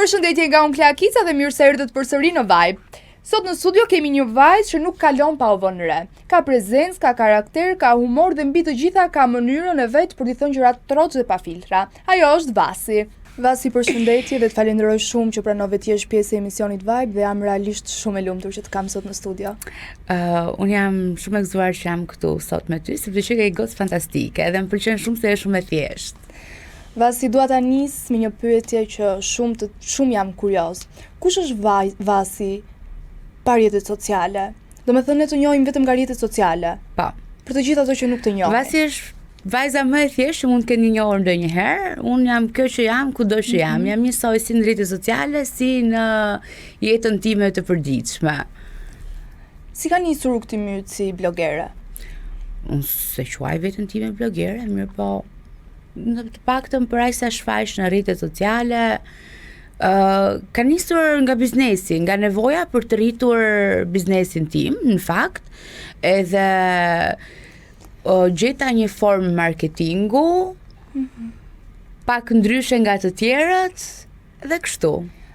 Përshëndetje nga unë Klea Kica dhe mirë se erdhët përsëri në Vibe. Sot në studio kemi një vajzë që nuk kalon pa u vënë re. Ka prezencë, ka karakter, ka humor dhe mbi të gjitha ka mënyrën e vet për t'i thënë gjërat troç dhe pa filtra. Ajo është Vasi. Vasi, përshëndetje dhe të falenderoj shumë që pranove të jesh pjesë e emisionit Vibe dhe jam realisht shumë e lumtur që të kam sot në studio. Unë jam shumë e gëzuar që jam këtu sot me ty, sepse që ke i gocë fantastike dhe më pëlqen shumë se je shumë e thjeshtë. Vasi, dua ta nis me një pyetje që shumë jam kurioz. Kush është Vasi pa rrjetet sociale? Do me thënë ne të njohim vetëm nga rrjetet sociale. Po. Për të gjithë ato që nuk të njohin. Vasi është vajza më e thjeshtë që mund të keni njohur ndonjëherë. Unë jam kjo që jam, kudo që jam. Jam njësoj si në rrjetet sociale, si në jetën time të përditshme. Si ka nisur rrugë ti myt si blogere? Unë se quaj veten time blogere, mirë po në të paktën për aq sa shfaq në rrjetet sociale, ka nisur nga biznesi, nga nevoja për të rritur biznesin tim, në fakt, edhe gjeta një formë marketingu, pak ndryshe nga të tjerët, dhe kështu.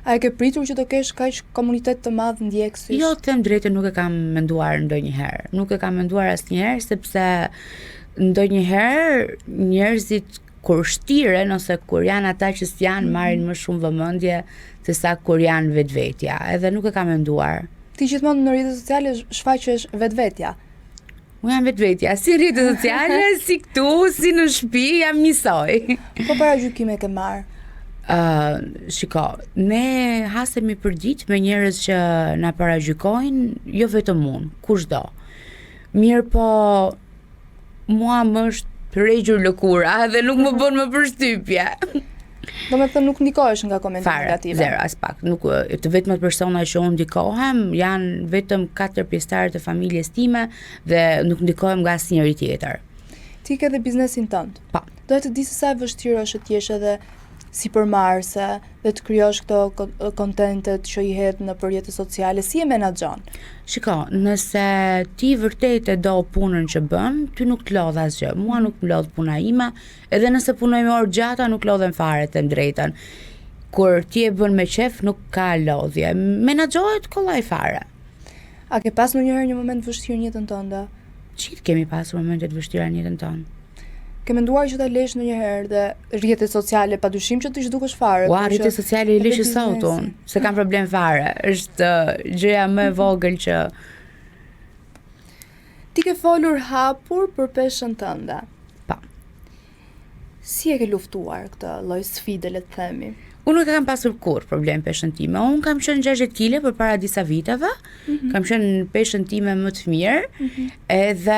A e ke pritur që të kesh kaq komunitet të madh ndjekësish? Jo, të them drejtën, nuk e kam menduar ndonjëherë. Nuk e kam menduar asnjëherë, sepse ndonjëherë njerëzit kur shtiren ose kur janë ata që s'janë marrin më shumë vëmendje se sa kur janë vetvetja, edhe nuk e kam menduar. Ti gjithmonë në rrjetet sociale shfaqesh vetvetja. Unë jam vetvetja, si rrjetet sociale, si këtu, si në shtëpi, jam njësoj. Po para gjykime ke marr? Shiko, ne hasemi për ditë me njerëz që na paragjykojnë, jo vetëm unë, kushdo. Mirë po, mua më është regjur lëkura dhe nuk më bën më përshtypje. Do me thënë nuk ndikohesh nga komente negative? Fare, zero, as pak. Nuk, të vetëmat persona që unë ndikohem janë vetëm 4 pjesëtarët e familjes time dhe nuk ndikohem nga asnjëri tjetër. Ti ke dhe biznesin tënd. Po. Dohet të di se sa e vështirë është të jesh edhe sipërmarrëse dhe të krijosh këto kontentet që i hedh në rrjetet sociale, si e menaxhon? Shiko, nëse ti vërtet e do punën që bën, ty nuk të lodh asgjë. Mua nuk më lodh puna ime, edhe nëse punoj me orë gjata nuk lodhem fare, të drejtën. Kur ti e bën me qef, nuk ka lodhje. Menaxhohet kollaj fare. A ke pas ndonjëherë një moment vështirë në jetën tënde? Gjithë kemi pasur momente të vështira në jetën tonë. Ke menduar që ta lesh ndonjëherë dhe rrjetet sociale, padyshim që ti zhdukesh fare. Ua, rrjetet sociale i lesh sot unë, se kam problem fare. Është gjëja më e vogël që ti ke folur hapur për peshën tënde. Po. Si e ke luftuar këtë lloj sfide, le të themi? Unë nuk kam pasur kur problem peshën time. Unë kam qenë 60 kg përpara disa viteve. Kam qenë peshën time më të mirë, edhe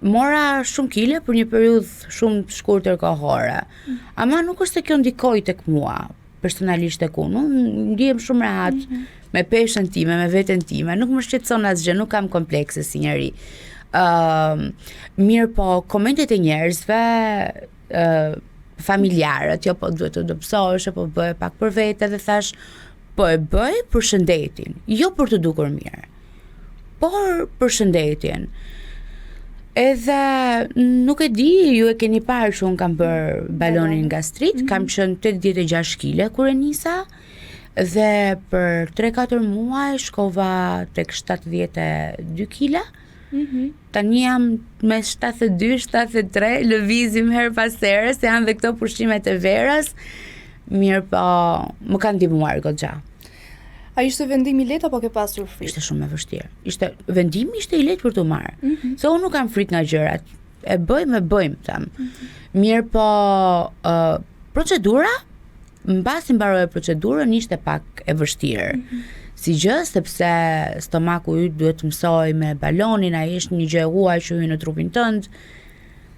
mora shumë kile për një periudhë shumë të shkurtër kohore. Ama nuk është se kjo ndikoi tek mua, personalisht tek unë. Unë ndihem shumë rehat me peshën time, me veten time. Nuk më shqetëson asgjë, nuk kam komplekse si njeri. Mirë po, komentet e njerëzve familjarët, jo po duhet të dobësohesh, po bëj pak për vete dhe thash, po e bëj për shëndetin, jo për të dukur mirë, por për shëndetin. Edhe nuk e di, ju e keni parë që unë kam bërë balonin gastrit, kam qenë 86 kg kur e nisa, dhe për 3-4 muaj shkova tek 72 kg. Tani jam me 72-73, lëvizim her pas here, se janë dhe këto pushimet e verës. Mirë po, më kanë ndihmuar goxha. A ishte vendimi i lehtë apo ke pasur frikë? Ishte shumë e vështirë. Vendimi ishte i lehtë për të marrë. Se unë nuk kam frikë nga gjërat. E bëjmë, them. Mirë po, procedura, mbasi mbaroi procedurën, ishte pak e vështirë. Si gjë, sepse stomaku yt duhet të mësoj me balonin, ai është një gjë e huaj që hyn në trupin tënd.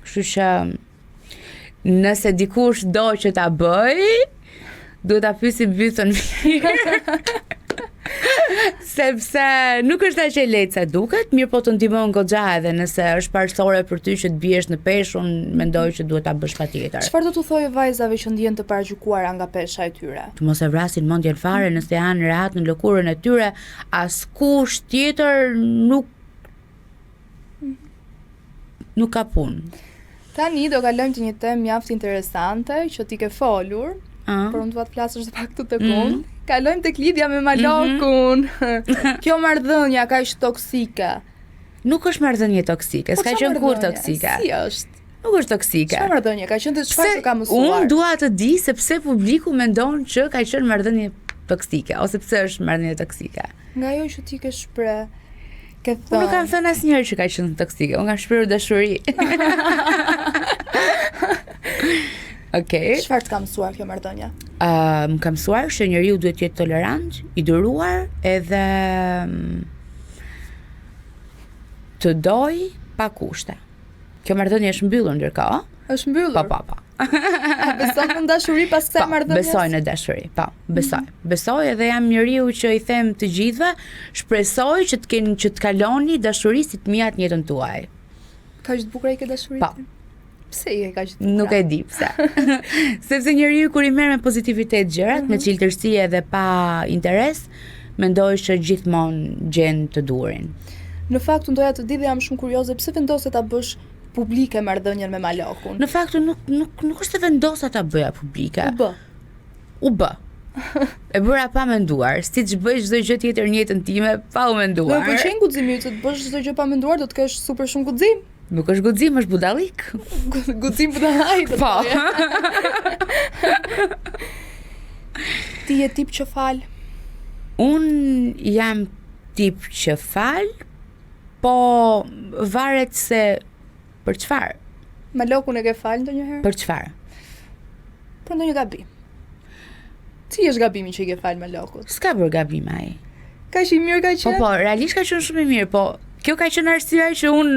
Kështu që nëse dikush do që ta bëj, duhet ta pyesi bythën mirë. Sepse nuk është aq e lehtë sa duket, mirë po të ndihmon goxha, edhe nëse është parsore për ty që të biesh në peshë, unë mendoj që duhet ta bësh patjetër. Çfarë do t'u thojë vajzave që ndjehen të paragjykuara nga pesha e tyre? Të mos e vrasin mendjen fare, nëse janë rehat në lëkurën e tyre, askush tjetër nuk ka punë. Tani do kalojmë te një temë mjaft interesante që ti ke folur, por unë dua të flasësh edhe pak këtu tek unë. Kalojmë tek lidhja me Malokun. Kjo marrëdhënia kaq toksike. Nuk është marrëdhënie toksike, s'ka qenë kur toksike. Si është? Nuk është toksike. Çfarë marrëdhënie ka qenë, çfarë të ka mësuar? Unë dua të di se pse publiku mendon që ka qenë marrëdhënie toksike ose pse është marrëdhënie toksike. Nga ajo që ti ke shpreh. Ke thënë. Unë nuk kam thënë asnjëherë që ka qenë toksike. Unë kam shprehur dashuri. Okej. Çfarë të ka mësuar kjo marrëdhënie? Më ka mësuar që njeriu duhet të jetë tolerant, i duruar edhe të doj pa kushte. Kjo marrëdhënie është mbyllur ndërkohë? Është mbyllur. Po. A beson në dashuri pas kësaj marrëdhënies? Besoj në dashuri. Po, besoj. Besoj edhe jam njeriu që i them të gjithëve, shpresoj që të kaloni dashuri si të mijat në jetën tuaj. Kaq të bukur ke dashurinë? Po. Pse i ke kaq të bukur? Nuk e di pse. Sepse njeriu kur i merr me pozitivitet gjërat, me çiltërsi edhe pa interes, mendoj që gjithmonë gjen të duhurin. Në fakt unë doja të di dhe jam shumë kurioze pse vendose ta bësh publike marrëdhënien me Malokun. Në fakt nuk është se vendosa ta bëja publike. U bë. E bëra pa menduar, siç bëj çdo gjë tjetër në jetën time pa u menduar. Do të pëlqen guximi të bësh çdo gjë pa menduar, do të kesh super shumë guxim. Nuk është guxim, është budallik. Guxim budallaj. Po. Ti je tip që fal. Un jam tip që fal, po varet se për çfarë. Malokun e ke fal ndonjëherë? Për çfarë? Për ndonjë gabim. Si është gabimi që i ke fal Malokut? S'ka bërë gabim ai. Kaq i mirë ka qenë? Po, realisht ka qenë shumë i mirë, po kjo ka qenë arsyeja që un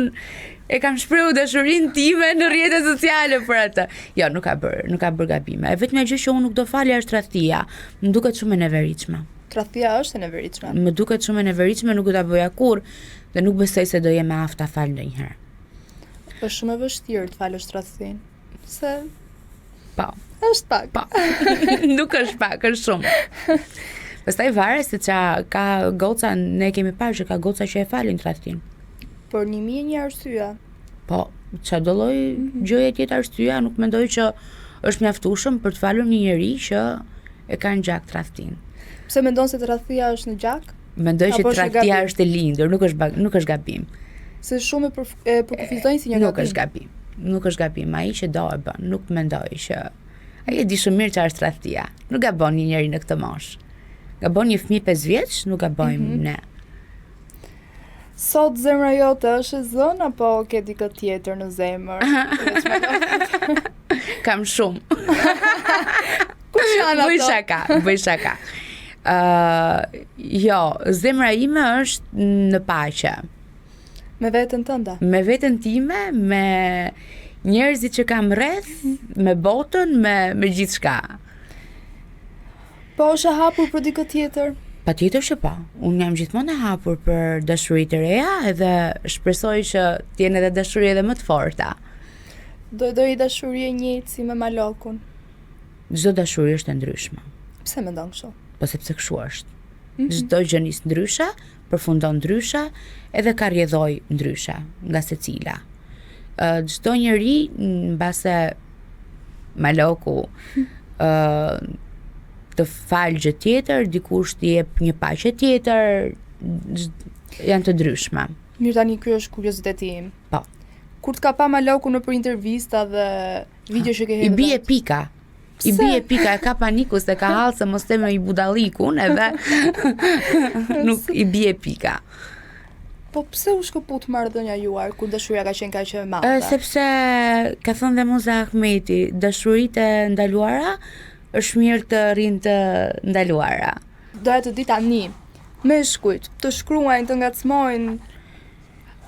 e kam shprehur dashurinë time në rrjetet sociale për atë. Jo, nuk ka bërë gabime. E vetmja gjë që un nuk do falja është tradhtia. Më duket shumë e neveritshme. Tradhtia është e neveritshme. Më duket shumë e neveritshme, nuk do ta bëja kurrë dhe nuk besoj se do jem me aftë ta fal ndonjëherë. Është shumë e vështirë të falësh tradhtin. Se po. Është pak. Po. Nuk është pak, është shumë. Pastaj varet se ka goca, ne kemi parë që ka goca që e falin tradhtin. Por 1001 arsye. Po, çfarë do lloj gjëje tjetër arsyeja, nuk mendoj që është mjaftueshëm për të falur një njerëz që e ka në gjak tradhtin. Pse mendon se tradhtia është në gjak? Mendoj që tradhtia është e lindur, nuk është gabim. Se shumë e përkufizojnë si një gabim. Nuk është gabim. Nuk është gabim, ai që do e bën, nuk mendoj që ai e di shumë mirë çfarë është tradhtia. Nuk gabon një njerëz në këtë moshë. Gabon një fëmijë 5 vjeç, nuk gabojmë ne. Sot zemra jote është e zënë apo ke dikë tjetër në zemër? Kam shumë. Kush janë ato? Bëj shaka. Jo, zemra ime është në paqe. Me veten tënde? Me veten time, me njerëzit që kam rreth, me botën, me gjithçka. Po është e hapur për dikë tjetër? Patjetër që po. Unë jam gjithmonë e hapur për dashuri të reja edhe shpresoj që të jenë edhe dashuri edhe më të forta. Do i dashuri e njëjtë si me Malokun? Çdo dashuri është e ndryshme. Pse mendon kështu? Po sepse kështu është. Çdo gjë nis ndryshe, përfundon ndryshe, edhe ka rrjedhoj ndryshe nga secila. Çdo njeri mbase Maloku të falë gjë tjetër, dikush t'i jep një paqe tjetër, janë të ndryshme. Mirë, tani ky është kurioziteti im. Po. Kur të ka pa Maloku në për intervista dhe video që ke hedhur? I bie pika. I bie pika, e ka paniku se ka hallë se mos teme i budallikun edhe nuk i bie pika. Po pse u shkëput marrëdhënia juaj kur dashuria ka qenë kaq e madhe? Sepse ka thënë dhe Moza Ahmeti, dashuritë e ndaluara është mirë të rinë të ndaluara. Doja të di tani, me shkujt, të shkruajnë, të ngacmojnë.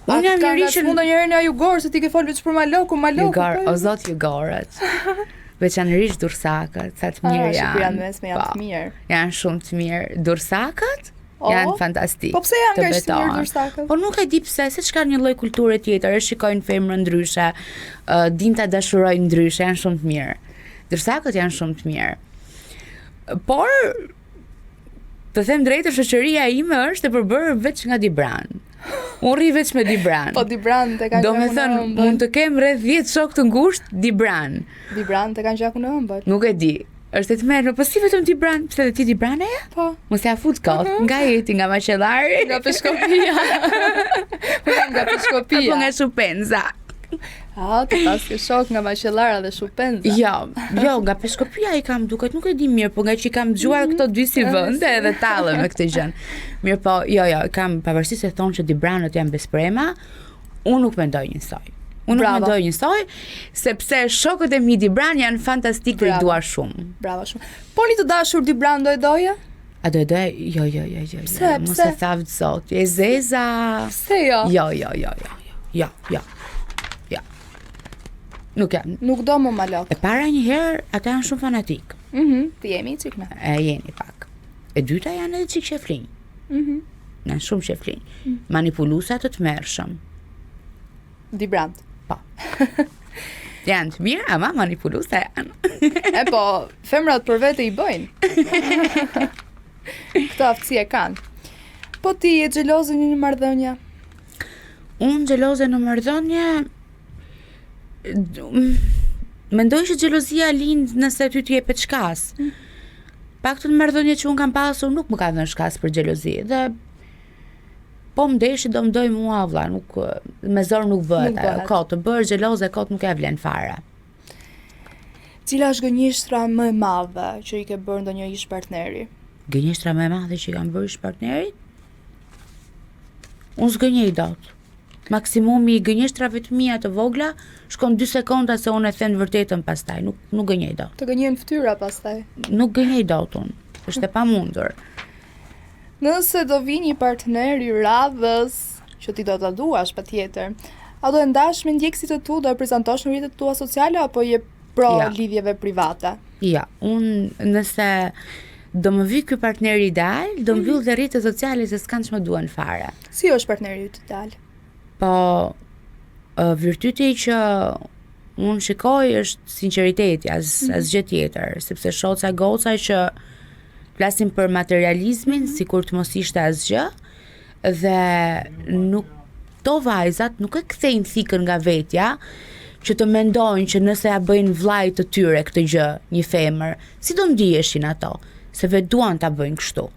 Unë jam njëri që ndonjëherë nga Jugor se ti ke folur për Malokun, Jugor, o zot Jugorët. Veçanërisht dursakët, sa të mirë janë. Shqipëria mesme janë të mirë. Janë shumë të mirë. Dursakët janë fantastik. Po pse janë kaq të mirë dursakët? Po nuk e di pse, se çka një lloj kulture tjetër, e shikojnë femrën ndryshe, dinë ta dashurojnë ndryshe, janë shumë të mirë. Dursakët janë shumë të mirë. Por të them drejtë, shoqëria ime është e përbërë veç nga Dibran. Unë rri veç me Dibran. Po Dibran të kanë gjakun e ëmbël. Mund të kem rreth 10 shok të ngushtë Dibran. Dibran të kanë gjakun e ëmbël. Nuk e di. Është e tmerrshme, po si vetëm ti bran, pse ti ti braneja? Po. Mos ja fut kot, nga jeti, nga mashellari, Nga peshkopia. Nga peshkopia. apo nga shupenza. Të pas ke shok nga maqellara dhe shupenza. Jo, nga peshkopia i kam duket, nuk e di mirë, po nga që i kam dëgjuar këto dy si vende edhe tallën me këtë gjën. Mirë po, jo, kam pavarësisht se thonë që dibranët janë besprema, unë nuk mendoj njësoj. Unë nuk mendoj njësoj, sepse shokët e mi dibran janë fantastik dhe i dua shumë. Bravo shumë. Po një të dashur dibran do e doja? A do e doj? Jo. Pse? Mos e thavë sot. E zeza. Pse jo? Jo. Nuk jam. Nuk do më malok. E para një herë, ata janë shumë fanatik. Ti jemi i çik me. E jeni pak. E dyta janë edhe çik sheflinj. Janë shumë sheflinj. Manipuluesa të tmerrshëm. Dibrant. Po. Janë të mirë, ama manipuluesa janë. E po, femrat për vete i bëjnë. Këto aftësi e kanë. Po ti je xheloze në një marrëdhënie? Unë xheloze në marrëdhënie mendoj që xhelozia lind nëse ty të jepet shkas. Paktën marrëdhënie që unë kam pasur nuk më ka dhënë shkas për xhelozi dhe po mdeshi do mdoj mua vlla, nuk me zor nuk bëhet. Kot të bërë xheloze kot nuk e vlen fare. Cila është gënjeshtra më e madhe që i ke bërë ndonjë ish partneri? Gënjeshtra më e madhe që i kam bërë ish partnerit? Unë s'gënjej dot. Maksimumi i gënjeshtrave të mia të vogla shkon 2 sekonda se unë e them vërtetën pastaj, nuk gënjej dot. Të gënjen fytyra pastaj. Nuk gënjej dot unë. Është e pamundur. Nëse do vi një partner i radhës që ti do ta duash patjetër, a do e ndash me ndjekësit e tu, do e prezantosh në rrjetet tua sociale apo je pro lidhjeve private? Ja, unë nëse do më vi ky partner ideal, do mbyll dhe rrjetet sociale se s'kan ç'më duan fare. Si është partneri yt ideal? Po virtyti që unë shikoj është sinqeriteti, asgjë tjetër, sepse shoca goca që flasim për materializmin, sikur të mos ishte asgjë, dhe nuk to vajzat nuk e kthejnë thikën nga vetja, që të mendojnë që nëse ja bëjnë vllajt të tyre këtë gjë, një femër, si do ndieshin ato, se vetë duan ta bëjnë kështu.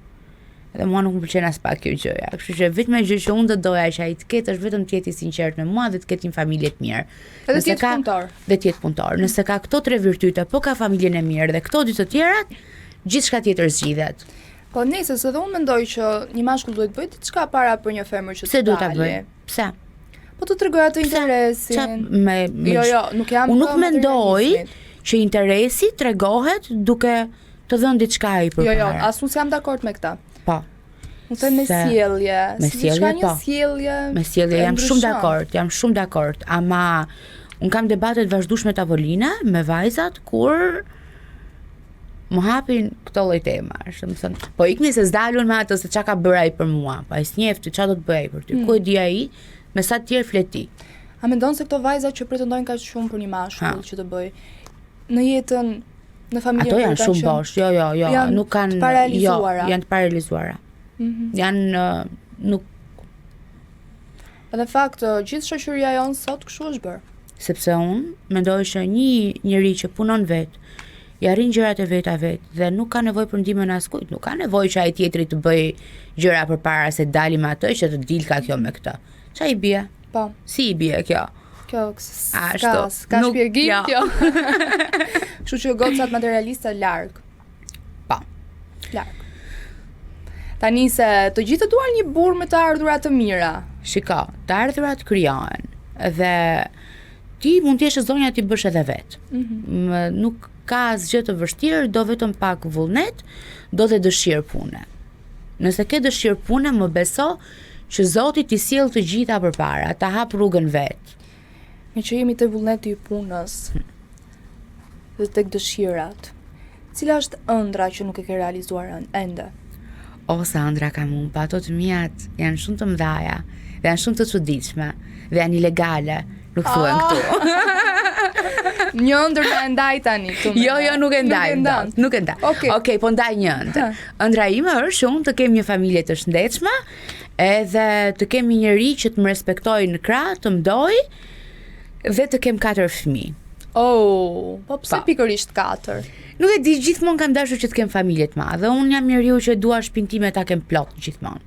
Dhe mua nuk më pëlqen as pak kjo gjëja. Kështu që vetëm gjë që unë do doja që ai të ketë është vetëm të jetë i sinqert me mua dhe të ketë një familje të mirë. Edhe të jetë punëtor. Dhe të jetë punëtor. Nëse ka këto 3 virtyte, po ka familjen e mirë dhe këto 2 të tjerat, gjithçka tjetër zgjidhet. Po nëse se dhe unë mendoj që një mashkull duhet bëjë diçka para për një femër që të dalë. Se duhet ta bëj? Pse? Po të tregoj atë interesin. Jo, nuk jam. Unë nuk mendoj që interesi tregohet duke të dhënë diçka ai përpara. Jo, as unë jam dakord me këtë. Po. Unë them me sjellje. Me sjellje, po. Me sjellje jam shumë dakord, ama unë kam debate të vazhdueshme tavoline me vajzat kur më hapin këto lloj temash, do të thënë, po ikni se s'dalun me atë se çka ka bërë ai për mua, po ai s'njeft çfarë do të bëj për ty. Ku e di ai, me sa të tjerë fleti. A mendon se këto vajza që pretendojnë kaq shumë për një mashkull që të bëj në jetën, në familjen ato janë shumë bosh, jo, nuk kanë janë të paralizuara. Janë nuk. Edhe fakt, gjithë shoqëria jonë sot kështu është bërë. Sepse unë mendoj që një njeri që punon vetë, i arrin gjërat e veta vetë dhe nuk ka nevojë për ndihmën askujt, nuk ka nevojë që ai tjetri të bëj gjëra përpara se dalim atë që të dilka kjo me këtë. Ç'a i bie? Po. Si i bie kjo? Kjo ka shpjegim kjo. Kështu që gocat materialista larg. Po. Larg. Tani se të gjithë duan një burr me të ardhura të mira. Shiko, të ardhurat krijohen dhe ti mund të jesh zonja ti bësh edhe vet. Nuk ka asgjë të vështirë, do vetëm pak vullnet, do dhe dëshirë pune. Nëse ke dëshirë pune, më beso që Zoti t'i sjell të gjitha përpara, ta hap rrugën vet. Me që jemi të vullneti i punës dhe tek dëshirat, cila është ëndra që nuk e ke realizuar ende? O, sa ëndra kam unë, pa ato të mijat janë shumë të mëdhaja, dhe janë shumë të çuditshme, dhe janë ilegale, nuk thuhen këtu. Një ëndër më ndaj tani këtu. Jo, nuk e ndaj. Nuk e ndaj. Okej, po ndaj një ëndër. Ëndra ime është shumë të kemi një familje të shëndetshme, edhe të kemi njëri që të më respektojë në krah, të mdoj dhe të kem 4 fëmijë. Oh, po pse Pa. pikërisht 4? Nuk e di, gjithmonë kam dashur që të kem familje të madhe. Unë jam njeriu që dua shtëpinë time ta kem plot gjithmonë.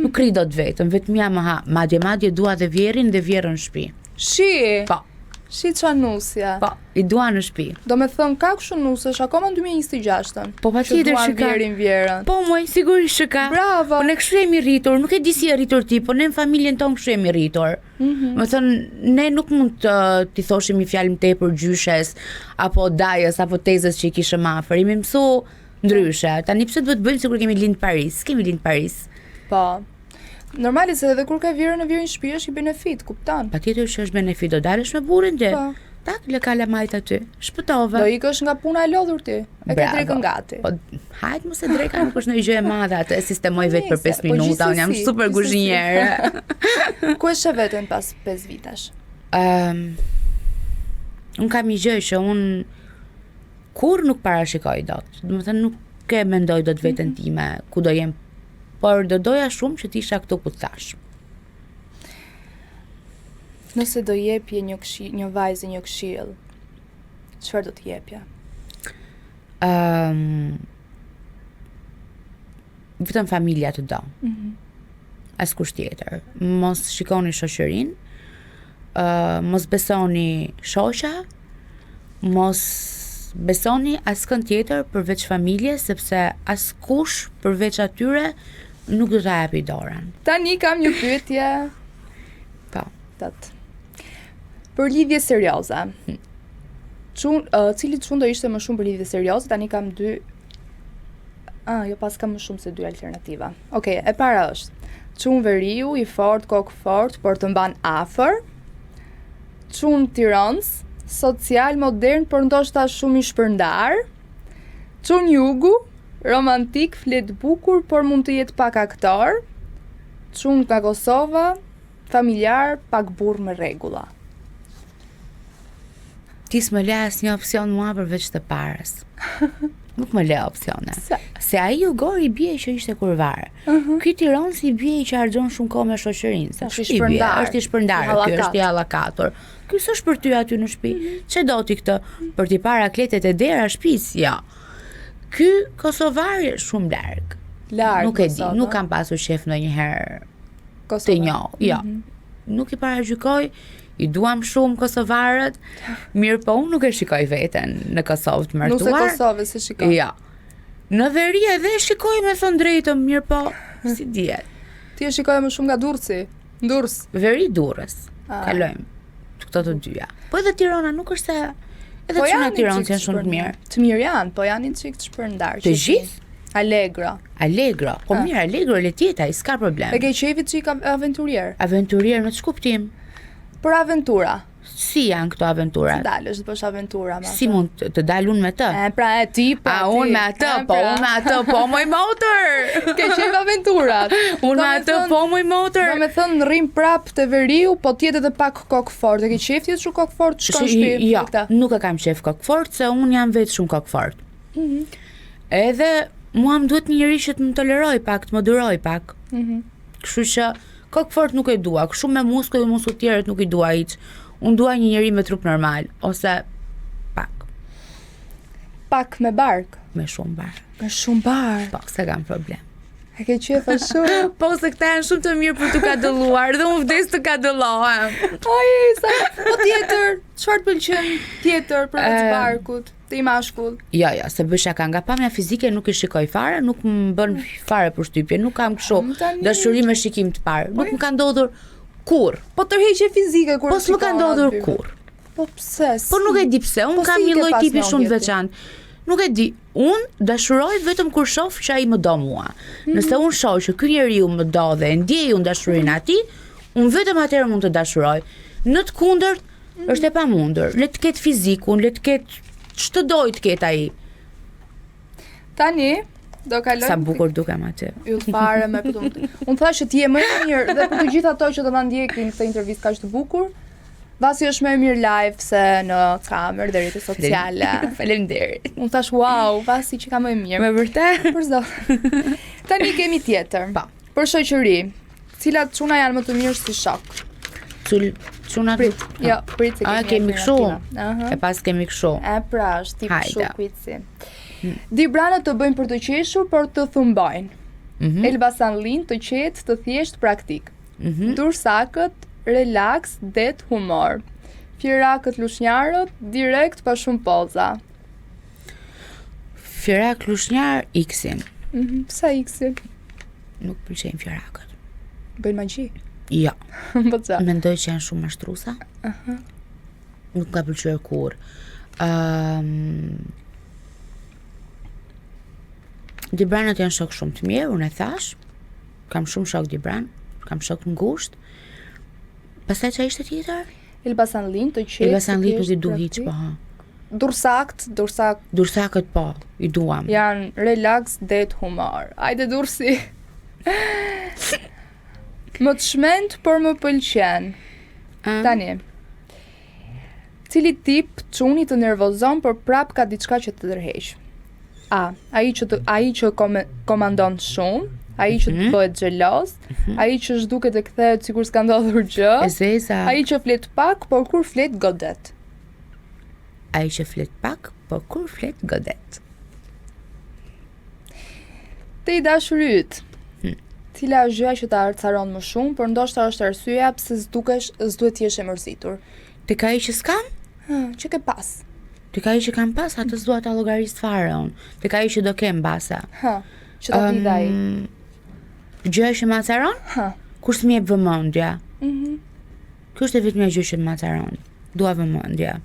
Nuk ri dot vetëm ja më ha, madje dua dhe vjerin dhe vjerën në shtëpi. Shi. Po, Shi qa nusja. po, i dua në shtëpi. Do me thënë ka kështu nusësh akoma në 2026-ën. Po patjetër që që ka. vjerin vjerën. Po muaj, sigurisht që ka. Bravo. Po ne kështu jemi rritur, nuk e di si e rritur ti, po ne në familjen tonë kështu jemi rritur. Më thënë, ne nuk mund të t'i thoshim një fjalë më tepër gjyshes, apo dajës, apo tezës që i kishëm afër. Jemi mësu ndryshe. Tani pse duhet bëjmë sikur kemi lind Paris? Kemi lind Paris. Po. Normalisht se edhe kur ka vjerën në vjerin shtëpi është i benefit, kupton? Patjetër që është benefit, do dalësh me burrin ti. Po. Tak, lë kala majt aty. Shpëtove. Do ikësh nga puna e lodhur ti. E ke Bravo. drekën gati. Po, hajt mos e dreka, nuk është ndonjë gjë e madhe atë, e sistemoj vetë për 5 Po, minuta, unë jam gjithsesi, super guzhinjere. Ku e sheh veten pas 5 vitesh? Unë kam një gjë që unë kur nuk parashikoj dot. Do të thënë nuk e mendoj dot veten time ku do jem, por do doja shumë që t'isha këtu ku thash. Nëse do jepje një vajzë një këshill, çfarë do të jepja? Vetëm familja të do. Askush tjetër. Mos shikoni shoqërinë, mos besoni shoqa, mos besoni askën tjetër përveç familjes, sepse askush përveç atyre nuk do ta japi dorën. Tani kam një pyetje. Po. Për lidhje serioze. Cili çun do ishte më shumë për lidhje serioze? Tani kam 2. Jo, pas kam më shumë se 2 alternativa. Okej, e para është çun veriu i fort, kokë fort, por të mban afër. Çun Tiranës, social, modern, por ndoshta shumë i shpërndar. Çun jugu, romantik, flet bukur, por mund të jetë pak aktor. Çun nga Kosova, familjar, pak burr me rregulla. Ti s'më le asnjë opsion mua përveç të parës. Nuk më le opsione. Se ai Jugori i bie që ishte kurvar. Ky Tiranës i bie që harxhon shumë kohë me shoqërinë. Është i shpërndar. Është i shpërndar, ky është i hallakatur. Ky s'është për ty aty në shtëpi. Çe do ti këtë? Për t'i parë atletet e dera shtëpisë? Ja. Ky kosovar shumë larg. Larg. Nuk e di, nuk kam pasur shef ndonjëherë të njoh. Ja. Nuk i paragjykoj. I duam shumë kosovarët, mirë po unë nuk e shikoj veten në Kosovë të martuar. Nuk se Kosovë se shikoj. Ja. Në veri edhe shikoj me thënë drejtëm, mirë po, si dihet. Ti e shikoj më shumë nga Durrësi. Durrës. Veri Durrës. Kalojmë këto të dyja. Po edhe Tirana nuk është se edhe çuna Tiranës janë shumë të mirë. Të mirë janë, po janë një çik të shpërndar. Të gjithë? Allegro. Po mirë, Allegro le tjeta, i s'ka problem. E ke qefit çik aventurier? Aventurier në ç'kuptim? Për aventura. Si janë këto aventura? Si dalësh të bësh aventura me atë? Si mund të dal unë me të? Pra e ti, po ti. Unë me atë, po unë me atë, po moj motor. Ke qef aventurat. Unë me atë, po moj motor. Do me thënë rrim prap të veriu, po tjetë edhe pak kokë fort. E ke qef ti shumë kokë fort, shkon shtëpi. Ja, nuk e kam qef kokë fort, se unë jam vetë shumë kokë fort. Edhe mua më duhet një njeri që të më toleroj pak, të më duroj pak. Kështu që kokë fort nuk e dua, shumë me muskull dhe muskull tjerët nuk i dua hiç. Unë dua një njeri me trup normal, ose pak. Pak me bark? Me shumë bark. Me shumë bark? Po, se kam problem. E ke qefa shumë? Po, se këta janë shumë të mirë për të kadëlluar, dhe unë vdes të kadëllohem. Ai, sa, po tjetër, çfarë të pëlqen tjetër për të barkut? Të i mashkull? Ja, se bësha ka nga pamja fizike nuk i shikoj fare, nuk më bën fare përshtypje, nuk kam kështu dashuri me shikim të parë. Nuk më ka ndodhur kur. Po tërheqje fizike kur. Po s'më ka ndodhur kur. Po pse? Po nuk e di pse, unë kam një lloj tipi shumë të veçantë. Nuk e di, unë dashuroj vetëm kur shoh që ai më do mua. Nëse unë shoh që ky njeriu më do dhe e ndjej unë dashurinë atij, unë vetëm atëherë mund të dashuroj. Në të kundërt është e pamundur. Le të ketë fizikun, le të ketë ç'të doj të ketë ai. Tani do kalojmë. Sa bukur dukem aty. Yll fare me këtu. Unë thash që ti je më e mirë dhe për të gjithë ato që do ta ndjekin këtë intervistë kaq të bukur, vasi është më e mirë live se në kamerë dhe rrjete sociale. Faleminderit. Unë thash wow, vasi që ka më e mirë. Me vërtet? Për zot. Tani kemi tjetër. Po. Për shoqëri, cilat çuna janë më të mirë si shok? çuna. Jo, prit se A kemi kështu? Aha. E pas kemi kështu. E pra, është tip Hajde. kështu kuici. Di branët të bëjnë për të qeshur, por të thumbojnë. Elbasan lind të qetë, të thjesht, praktik. Dursakët, relaks, det, humor. Fjerakët, lushnjarët, direkt pa shumë poza. Fjerak lushnjar iksin. Sa iksi? Nuk pëlqejnë fjerakët. Bëjnë magji. Jo. Po ça? Mendoj që janë shumë mashtruesa. Nuk ka pëlqyer kur. Dibranët janë shok shumë të mirë, unë e thash. Kam shumë shok dibran, kam shok ngusht. Pastaj çfarë ishte tjetër? Elbasan lind të qetë. Elbasan lind të nuk i thjesht, du hiç, praktik. po ha. Dursakt. Dursakët po, i duam. Janë relax, det, humor. Ajde dursi. Më të shment, por më pëlqen. Tani. Cili tip çuni të nervozon, por prap ka diçka që të tërheq? A. Ai që komandon shumë, ai që të bëhet xheloz, ai që zhduket e kthehet sikur s'ka ndodhur gjë, E zeza. ai që flet pak, por kur flet godet. Ai që flet pak, po kur flet godet. Te i dashurit. Cila është gjëja që ta arcaron më shumë, por ndoshta është arsyeja pse s'duhet të jesh e mërzitur. Tek ai që s'kam? Që ke pas. Tek ai që kam pas, atë s'dua ta llogaris fare unë. Tek ai që do kem basa. Që ta vida ai. Gjëja që më acaron? Kur s'më jep vëmendja. Kjo është e vetmja gjë që më acaron. Dua vëmendje.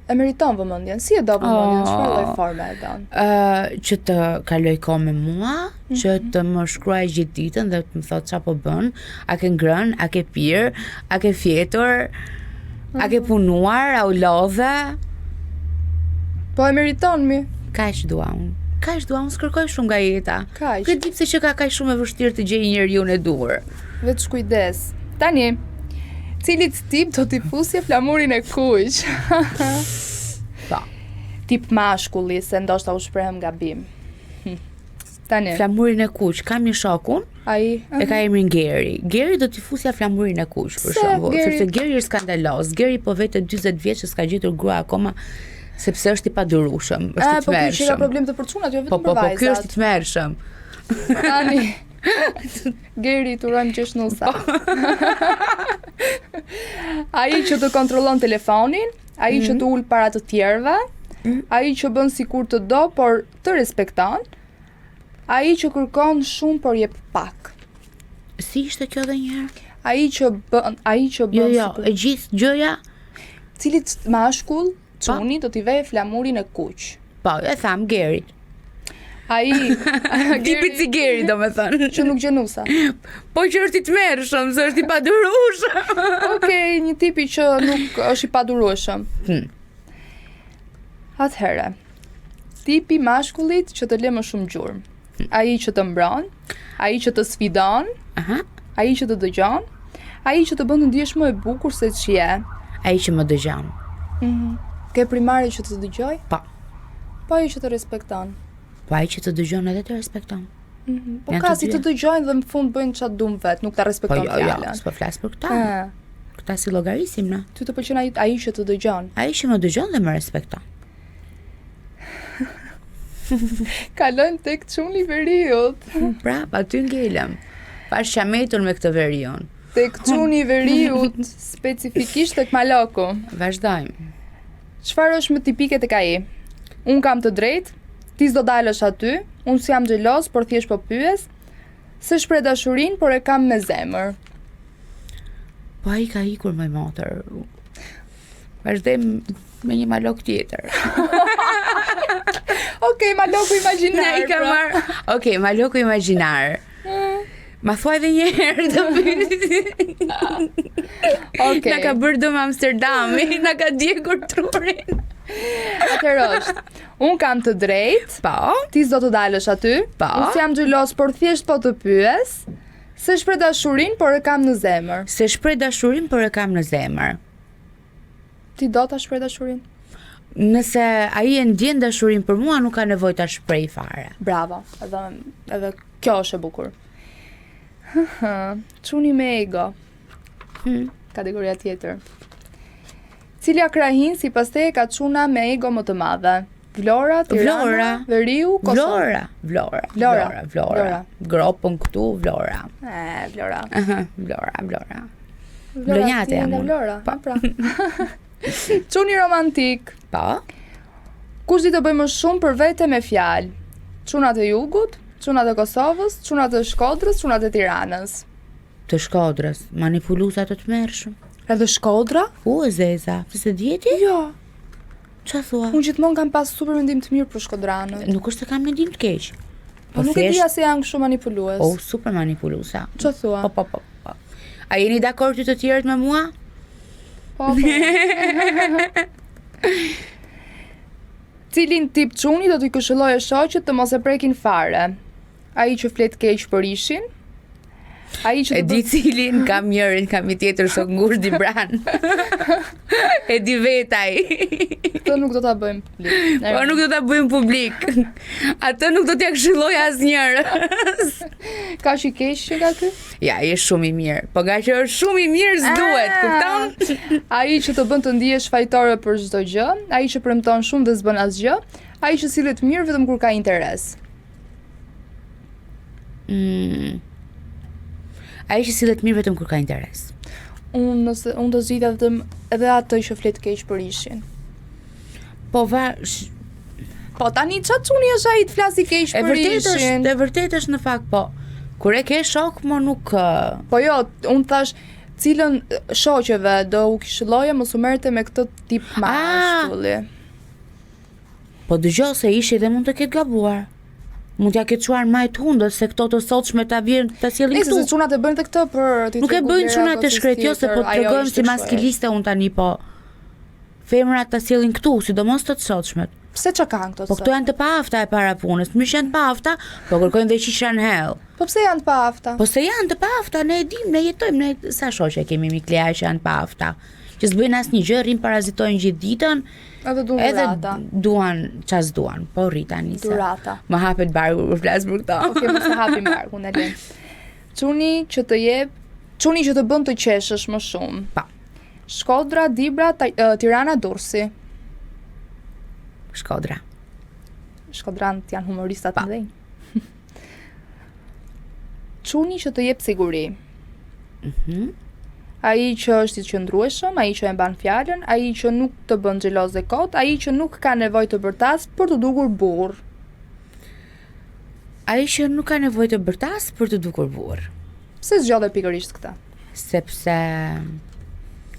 E meriton vëmendjen. Si e do vëmendjen? Çfarë lloj forme e don? Që të kaloj kohë me mua, që të më shkruaj gjithë ditën dhe të më thotë çfarë po bën, a ke ngrën, a ke pirë, a ke fjetur, a ke punuar, a u lodhe. Po e meriton mi. Kaq dua unë. Kaq dua unë, s'kërkoj shumë nga jeta. Kaq. Këtë ditë se që ka kaq shumë e vështirë të gjej njeriu e duhur. Veç kujdes. Tani, cilit tip do t'i fusje flamurin e kuq? Po. Tip mashkulli, se ndoshta u shprehem gabim. Tani, Flamurin e kuq, kam një shokun, ai e ka emrin Geri. Geri do t'i fusja flamurin e kuq, për Se, shembull, Geri? sepse Geri është skandaloz. Geri po vetë 40 vjeç që s'ka gjetur grua akoma, sepse është i padurueshëm, është i po ky që ka tmerrshëm. problem të përçunat, jo Po, vetëm për ky është vajzat. i tmerrshëm. Tani, Geri, turojmë qeshnusa. Ai që të kontrollon telefonin, ai që të ul para të tjerëve, ai që bën sikur të do, por të respekton, ai që kërkon shumë por jep pak. Si ishte kjo edhe një herë? Ai që bën Jo, sikur e gjithë gjëja. cilit mashkull çuni do t'i vejë flamurin e kuq. Po, e tham Gerit. Ai Tipi si Geri, domethënë. që nuk gjenusa. Po që është i tmerrshëm, se është i padurueshëm. Okej, një tipi që nuk është i padurueshëm. Atëherë, tipi mashkullit që të lë më shumë gjurmë. Ai që të mbron, ai që të sfidon, Aha. ai që të dëgjon, ai që të bën të ndihesh më e bukur se ç'je. Ai që më dëgjon. Ke primari që të dëgjoj, Po. po ai që të respekton. Po ai që të dëgjon edhe të respekton. Po Janë ka të si të dyja. dëgjojnë dhe në fund bëjnë çfarë duan vet, nuk ta Po respekton jo, fjalën. s'po flas për këta. Ah, Këta si llogarisim na. ty të pëlqen ai që të dëgjon. Ai që më dëgjon dhe më respekton. Kalojmë tek çuni veriut. Pra, aty ngelëm. Pash qametur me këtë verion. Tek çuni veriut, specifikisht tek maloku. Vazhdojmë. Çfarë është më tipike tek ai? Un kam të drejtë, ti s'do dalësh aty, un s'jam xheloz, por thjesht po pyes. Se shpreh dashurinë, por e kam me zemër. Po ai ka ikur më motër. Vazhdojmë me një malok tjetër. Okej, maloku imagjinar. Ne i kam marrë. Okej, maloku imagjinar. Ma thuaj edhe një herë të pyet. Okej. Na ka bërë dëm Amsterdami, na ka djegur trurin. Atëherë është. Un kam të drejtë, Po, ti s'do të dalësh aty. Po. Un s'jam xheloz, por thjesht po të pyes. Se shpreh dashurinë, por e kam në zemër. se shpreh dashurinë, por e kam në zemër. Ti do ta shpreh dashurinë? Nëse ai e ndjen dashurinë për mua, nuk ka nevojë ta shpreh fare. Bravo. Edhe kjo është e bukur. Çuni me ego. Kategoria tjetër. Cila krahin sipas teje ka çuna me ego më të madhe? Vlora, Tirana, Veriu, Kosovë. Vlora. Gropën këtu, Vlora. Vlora. Vlora. Vlonjate jam. Vlora. Pra. Çuni romantik. Po. Kush di të bëj më shumë për vete me fjalë? Çunat e Jugut, çunat e Kosovës, çunat e Shkodrës, çunat e Tiranës. Të Shkodrës, manipuluesa të tmerrshëm. Edhe Shkodra? E zeza, pse dieti? Jo. Qa thua? Unë gjithmonë kam pas super mendim të mirë për shkodranët. Nuk është se kam mendim të keq. Po nuk e dija se janë kështu manipulues. Super manipuluesa. Qa thua? Po. A jeni dakord të tjerët me mua? Po. Cilin tip çuni do t'i këshilloje shoqët të mos e prekin fare? Ai që flet keq për ishin? Ai që e di cilin, kam njërin, kam i tjetër sot ngush di bran. E di vetaj. Ato nuk do ta bëjmë publik. Po nuk do ta bëjmë publik. Ato nuk do t'ja këshilloj asnjëherë. Ka shi keq që ka ky? Ja, je shumë i mirë. Po nga që është shumë i mirë s'duhet, kupton? Ai që të bën të ndihesh fajtore për çdo gjë, ai që premton shumë dhe s'bën asgjë, ai që sillet mirë vetëm kur ka interes. Ai që sillet mirë vetëm kur ka interes. Unë do zgjidhja vetëm edhe atë që flet keq për ishin. Po tani çfarë çuni është ai të flasi keq për ishin? E vërtet është në fakt, po. Kur e ke shok, mo nuk Po jo, unë thash cilën shoqeve do u këshilloje mos u merrte me këtë tip mashkulli. Po dëgjoj se ishi dhe mund të ketë gabuar. Mund t'ja ketë çuar majt hundët se këto të sotshme ta vjen ta sjellin këtu. Nëse çunat e bëjnë të këtë për nuk e bëjnë çunat e shkretjo se po tregojmë si maskiliste un tani, po femrat ta sjellin këtu, sidomos të sotshmet. Pse çka kanë këto? Po këto janë të paafta e para punës. Më janë të paafta, po kërkojnë dhe shishan hell. Po pse janë të paafta? Po se janë të paafta, ne e dimë, ne jetojmë, ne sa shoqe kemi miklea që janë të paafta. Që s'bëjnë asnjë gjë, rrin parazitojnë gjithë ditën. Edhe duan ças duan, po rritan nisa. Durata. Më hapet barku për flas për këto. Okej, mos e hapim barkun, e lëm. Çuni që të bën të qeshësh më shumë. Pa. Shkodra, Dibra, Tirana, Durrësi. Shkodra. Shkodranët janë humoristat të mëdhenj. Çuni që të jep siguri. Ai që është i qëndrueshëm, ai që e mban fjalën, ai që nuk të bën xheloz dhe kot, ai që nuk ka nevojë të bërtas për të dukur burr. Ai që nuk ka nevojë të bërtas për të dukur burr. Pse zgjodhe pikërisht këtë? Sepse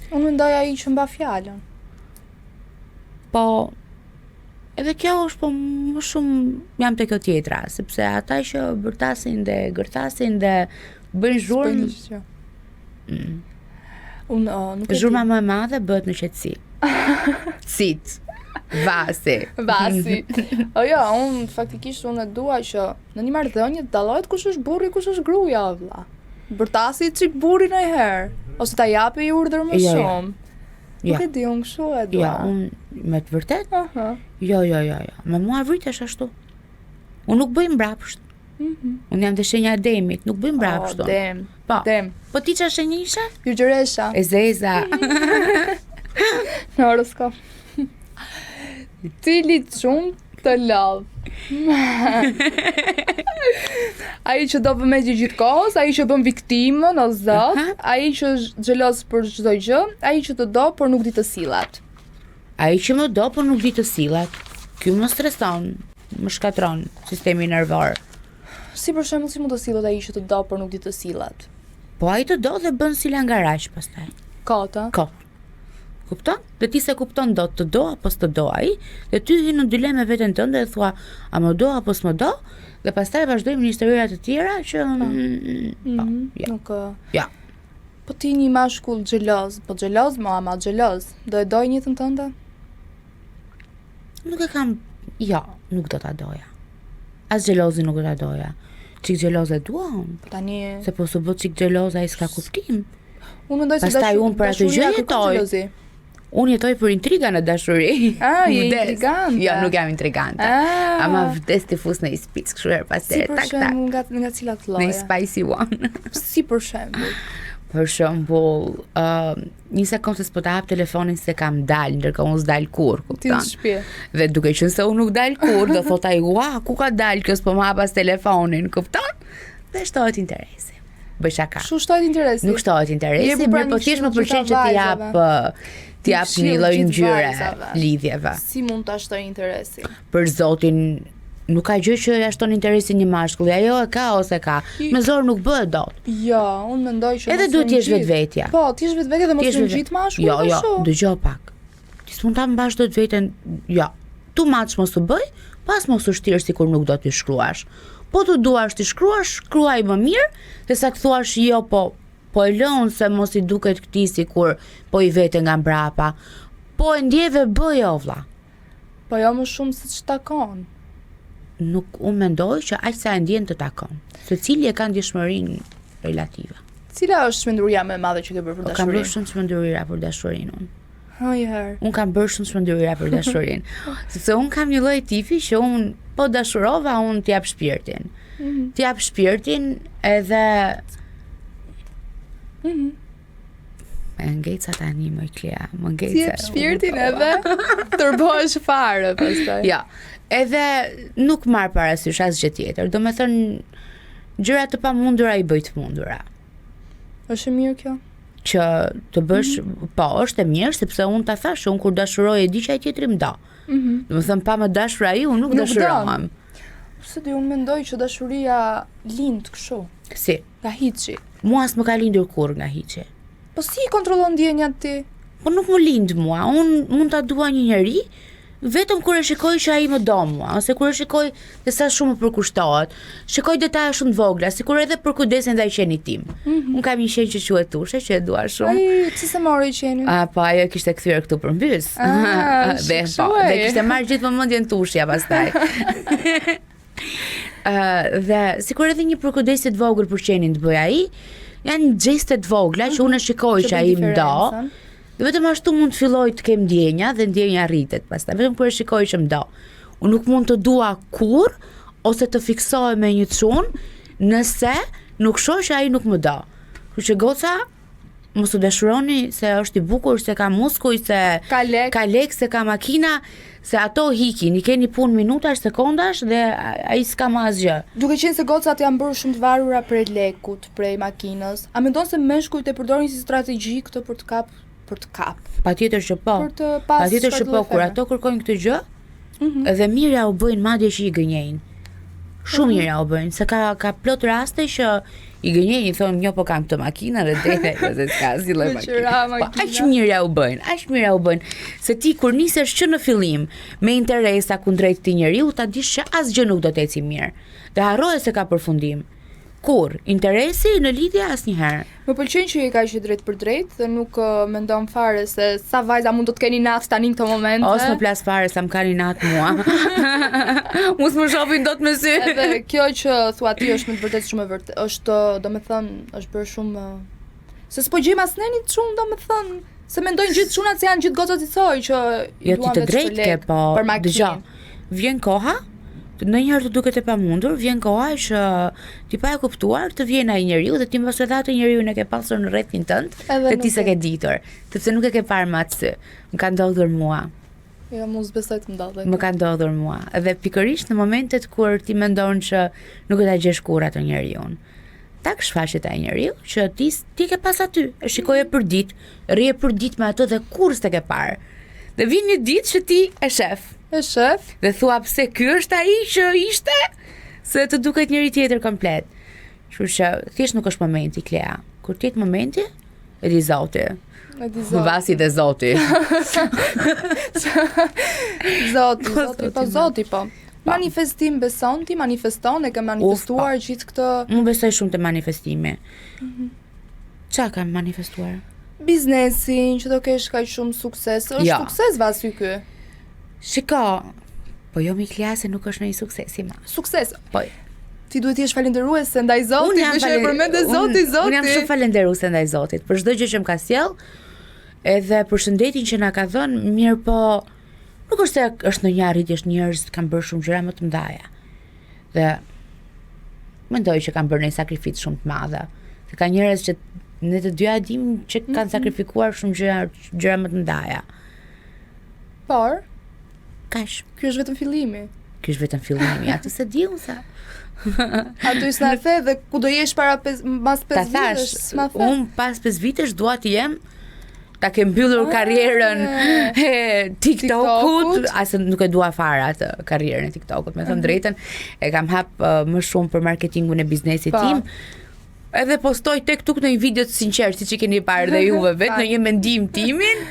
unë mendoj ai që mba fjalën. Po edhe kjo është, po më shumë jam te kjo tjetra, sepse ata që bërtasin dhe gërtasin dhe bëjnë zhurmë. Zhurma më e madhe bëhet në qetësi. Cit. Vasi. Jo, unë faktikisht unë e dua që në një marrëdhënie të dallohet kush është burri, kush është gruaja, vëlla. Bërtasi çik burri ndonjëherë, ose ta japi urdhër më shumë. Nuk e di, unë kështu e dua. Ja, unë me të vërtet? Jo. Me mua vritesh ashtu. Unë nuk bëj mbrapsht. Unë jam dhe shenja demit, nuk bëj mbrapsht. Dem. Po ti çfarë shenjë ishe? Yxheresha. E zeza. Në horoskop. Cili çun të lodh? Ai që do vëmendje gjithkohës, ai që bën viktimën o zot, ai që është xheloz për çdo gjë, ai që të do por nuk di të sillet. Ai që më do por nuk di të sillet. Ky më streson, më shkatron sistemi nervor. Si për shembull, si mund të sillet ai që të do por nuk di të sillet? Po ai të do dhe bën si langaraq pastaj. Kota. Kupton? Dhe ti se kupton të do apo s'të do ai, dhe ty hin në dilemë me veten tënde dhe thua, a më do apo s'më do? Dhe pastaj vazhdojmë në historira të tjera që nuk. Ja. Po ti një mashkull xheloz, po xheloz, ama xheloz, do e doj njëtën tënde? Nuk e kam. Jo, nuk do ta doja. As xhelozin nuk do ta doja. Çik xheloze duam. Po tani se po s'u bë çik xheloz ai s'ka kuptim. Unë mendoj se pastaj unë për atë gjë jetoj. Unë jetoj për intriga në dashuri. Je intrigante. Jo, nuk jam intrigante. Ama vdes të fus në një spic kështu her pas si tak. Nga cilat lloje? Në spicy one. Si për shembull. Për shembull, një sekondë se s'po ta hap telefonin se kam dalë, ndërkohë unë s'dal kur, Ti kupton? në shtëpi. Dhe duke qenë se unë nuk dal kur, do thot ai, "Ua, ku ka dalë kjo, s'po më hap as telefonin", kupton? Dhe shtohet interesi. Bëj shaka. Kështu shtohet interesi. Nuk shtohet interesi, Jepi pra mirë po një thjesht më këshill pëlqen që t'i jap një lloj Gjithë ngjyre vajzave. lidhjeve. Si mund ta shtoj interesi? Për zotin, nuk ka gjë që ja shton interesin një mashkulli, ajo e ka ose ka. Me zor nuk bëhet dot. Jo, unë mendoj që Edhe mos duhet u t'jesh ngjit. vetvetja. Po, ti jesh vetvetja dhe mos Ti u jesh ngjit mashkull. Jo, dëgjoj pak. Ti s'mund ta mbash dot veten, jo. Tu match mos u bëj, pas mos u shtir sikur nuk do t'i shkruash. Po tu duash t'i shkruash, shkruaj më mirë, se sa të thuash jo, po e lën se mos I duket këtij sikur po I vete nga mbrapa. Po e ndjeve bëj o vlla. Po jo më shumë se ç'takon. Nuk unë mendoj që aq sa e ndjen të takon. Secili e ka ndjeshmërinë relative. Cila është çmenduria më e madhe që ke bërë për Kam bërë dashurinë? shumë çmendurira për dashurinë unë. Hajher. Unë kam bërë shumë çmendurira për dashurinë. Sepse unë kam një lloj tipi që unë po dashurova, unë t'jap shpirtin. T'jap shpirtin edhe e ngejca tani më Klea, më Ti ngejca. jep shpirtin edhe turbohesh fare pastaj. Ja, edhe nuk marr parasysh asgjë tjetër. Do me thënë gjëra të pamundura I bëj të mundura. Është e mirë kjo? Që të bësh, po, është e mirë sepse unë ta thash, unë kur dashuroj e di që ai tjetri më do. Do me thënë pa më dashur ai, unë nuk Nuk dashurohem. Se di, unë mendoj që dashuria lind kështu, Si, nga hiçi. mua s'më ka lindur kurrë nga hiçi. Po si I kontrollon ndjenjat ti? Po nuk më lind mua, unë mund ta dua një njeri vetëm kur e shikoj që ai më do mua, ose kur e shikoj se sa shumë më përkushtohet. Shikoj detaje shumë të vogla, sikur edhe për kujdesin ndaj qenit tim. Unë kam një qen që quhet Tushe, që e dua shumë. Ai, pse se mori qenin? Po ajo kishte kthyer këtu përmbys. Dhe kështu po, e. dhe kishte marrë gjithë vëmendjen Tushja pastaj. Dhe sikur edhe një përkujdesje të vogël për qenin të bëj ai, janë gjeste të vogla që unë e shikoj që ai më do. Dhe vetëm ashtu mund të filloj të kem ndjenja dhe ndjenja rritet pastaj. Vetëm kur e shikoj që më do. Unë nuk mund të dua kurr ose të fiksohem me një çun nëse nuk shoh që ai nuk më do. Kështu që goca, mos u dashuroni se është I bukur, se ka muskuj, se Ka lek. se ka makina, se ato hikin, I keni punë minutash, sekondash dhe ai s'ka më asgjë. Duke qenë se gocat janë bërë shumë të varura prej lekut, prej makinës, a mendon se meshkujt e përdorin si strategji këtë për të kap? Patjetër që po. Për të pas Patjetër që po, kur ato kërkojnë këtë gjë, edhe mirë u bëjnë madje që I gënjejnë. Shumë mirë u bëjnë, se ka plot raste që I gënjejnë, I thonë, "Jo, po kam këtë makinë dhe drejtë se s'ka asnjë lloj makine." Po aq mirë u bëjnë, se ti kur nisesh që në fillim me interesa kundrejt këtij njeriu, ta dish që asgjë nuk do të ecë mirë. Dhe harroje se ka përfundim. Kur interesi në lidhje asnjëherë. Më pëlqen që I ka që drejt për drejt dhe nuk mendon fare se sa vajza mund të keni natë tani në këtë moment. Ose më plas fare sa më kanë natë mua. Mos më shohin dot me sy. Edhe kjo që thua ti është me të vërtetë shumë e vërtetë. Është, domethënë, është bërë shumë se s'po gjejmë asnjëni çun, domethënë, se mendojnë gjithë çunat se janë gjithë gocat I thoj që Jo ti të drejtë ke, po dëgjoj. Vjen koha ndonjëherë të duket e pamundur, vjen koha që ti pa e kuptuar të vjen ai njeriu dhe ti mbas edhe atë njeriu e ke pasur në rrethin tënd dhe ti s'e ke ditur, sepse nuk e ke parë me atë sy. Më ka ndodhur mua. Jo, mos besoj të ndodhet. Më ka ndodhur mua. Dhe pikërisht në momentet kur ti mendon që nuk do ta gjesh kurrë atë njeriu. Tak shfaqet ai njeriu që ti ke pas aty, e shikoje për ditë, rrije për ditë me atë dhe kurrë s'e ke parë. Dhe vjen një ditë që ti e shef. Dhe thua pse ky është ai që ishte, se të duket njëri tjetër komplet. Kështu që thjesht nuk është momenti, Klea. Kur të jetë momenti, e di Zoti. Vasi dhe Zoti. Zoti po. Manifestim beson ti, manifeston, e ke manifestuar gjithë këtë. Unë besoj shumë te manifestimi. Çka kam manifestuar? Biznesin, që do kesh kaq shumë sukses. Është sukses vasi ky. Shiko, po jo mi Klea se nuk është në një sukses I madh. Sukses. Po. Ti duhet të jesh falendëruese ndaj Zotit, që e përmend Zoti. Unë jam shumë falendëruese ndaj Zotit për çdo gjë që më ka sjell, edhe për shëndetin që na ka dhënë, mirë po nuk është se është në një arritje njerëz kanë bërë shumë gjëra më të mëdha. Dhe mendoj që kanë bërë një sakrificë shumë të madhe. Se ka njerëz që Ne të dyja dim që kanë sakrifikuar shumë gjëra më të ndaja. Por, Kaq. ky është vetëm fillimi. Ky është vetëm fillimi, atë se di unë sa. Aty s'na the dhe ku do jesh mas 5 vitesh, s'ma the. Unë pas 5 vitesh dua të jem ta kem mbyllur karrierën e TikTokut, asë nuk e dua fare atë karrierën e TikTokut, me thënë drejtën, e kam hap më shumë për marketingun e biznesit tim. Edhe postoj tek tuk në një video të sinqert, siç i keni parë dhe juve vetë në një mendim timin,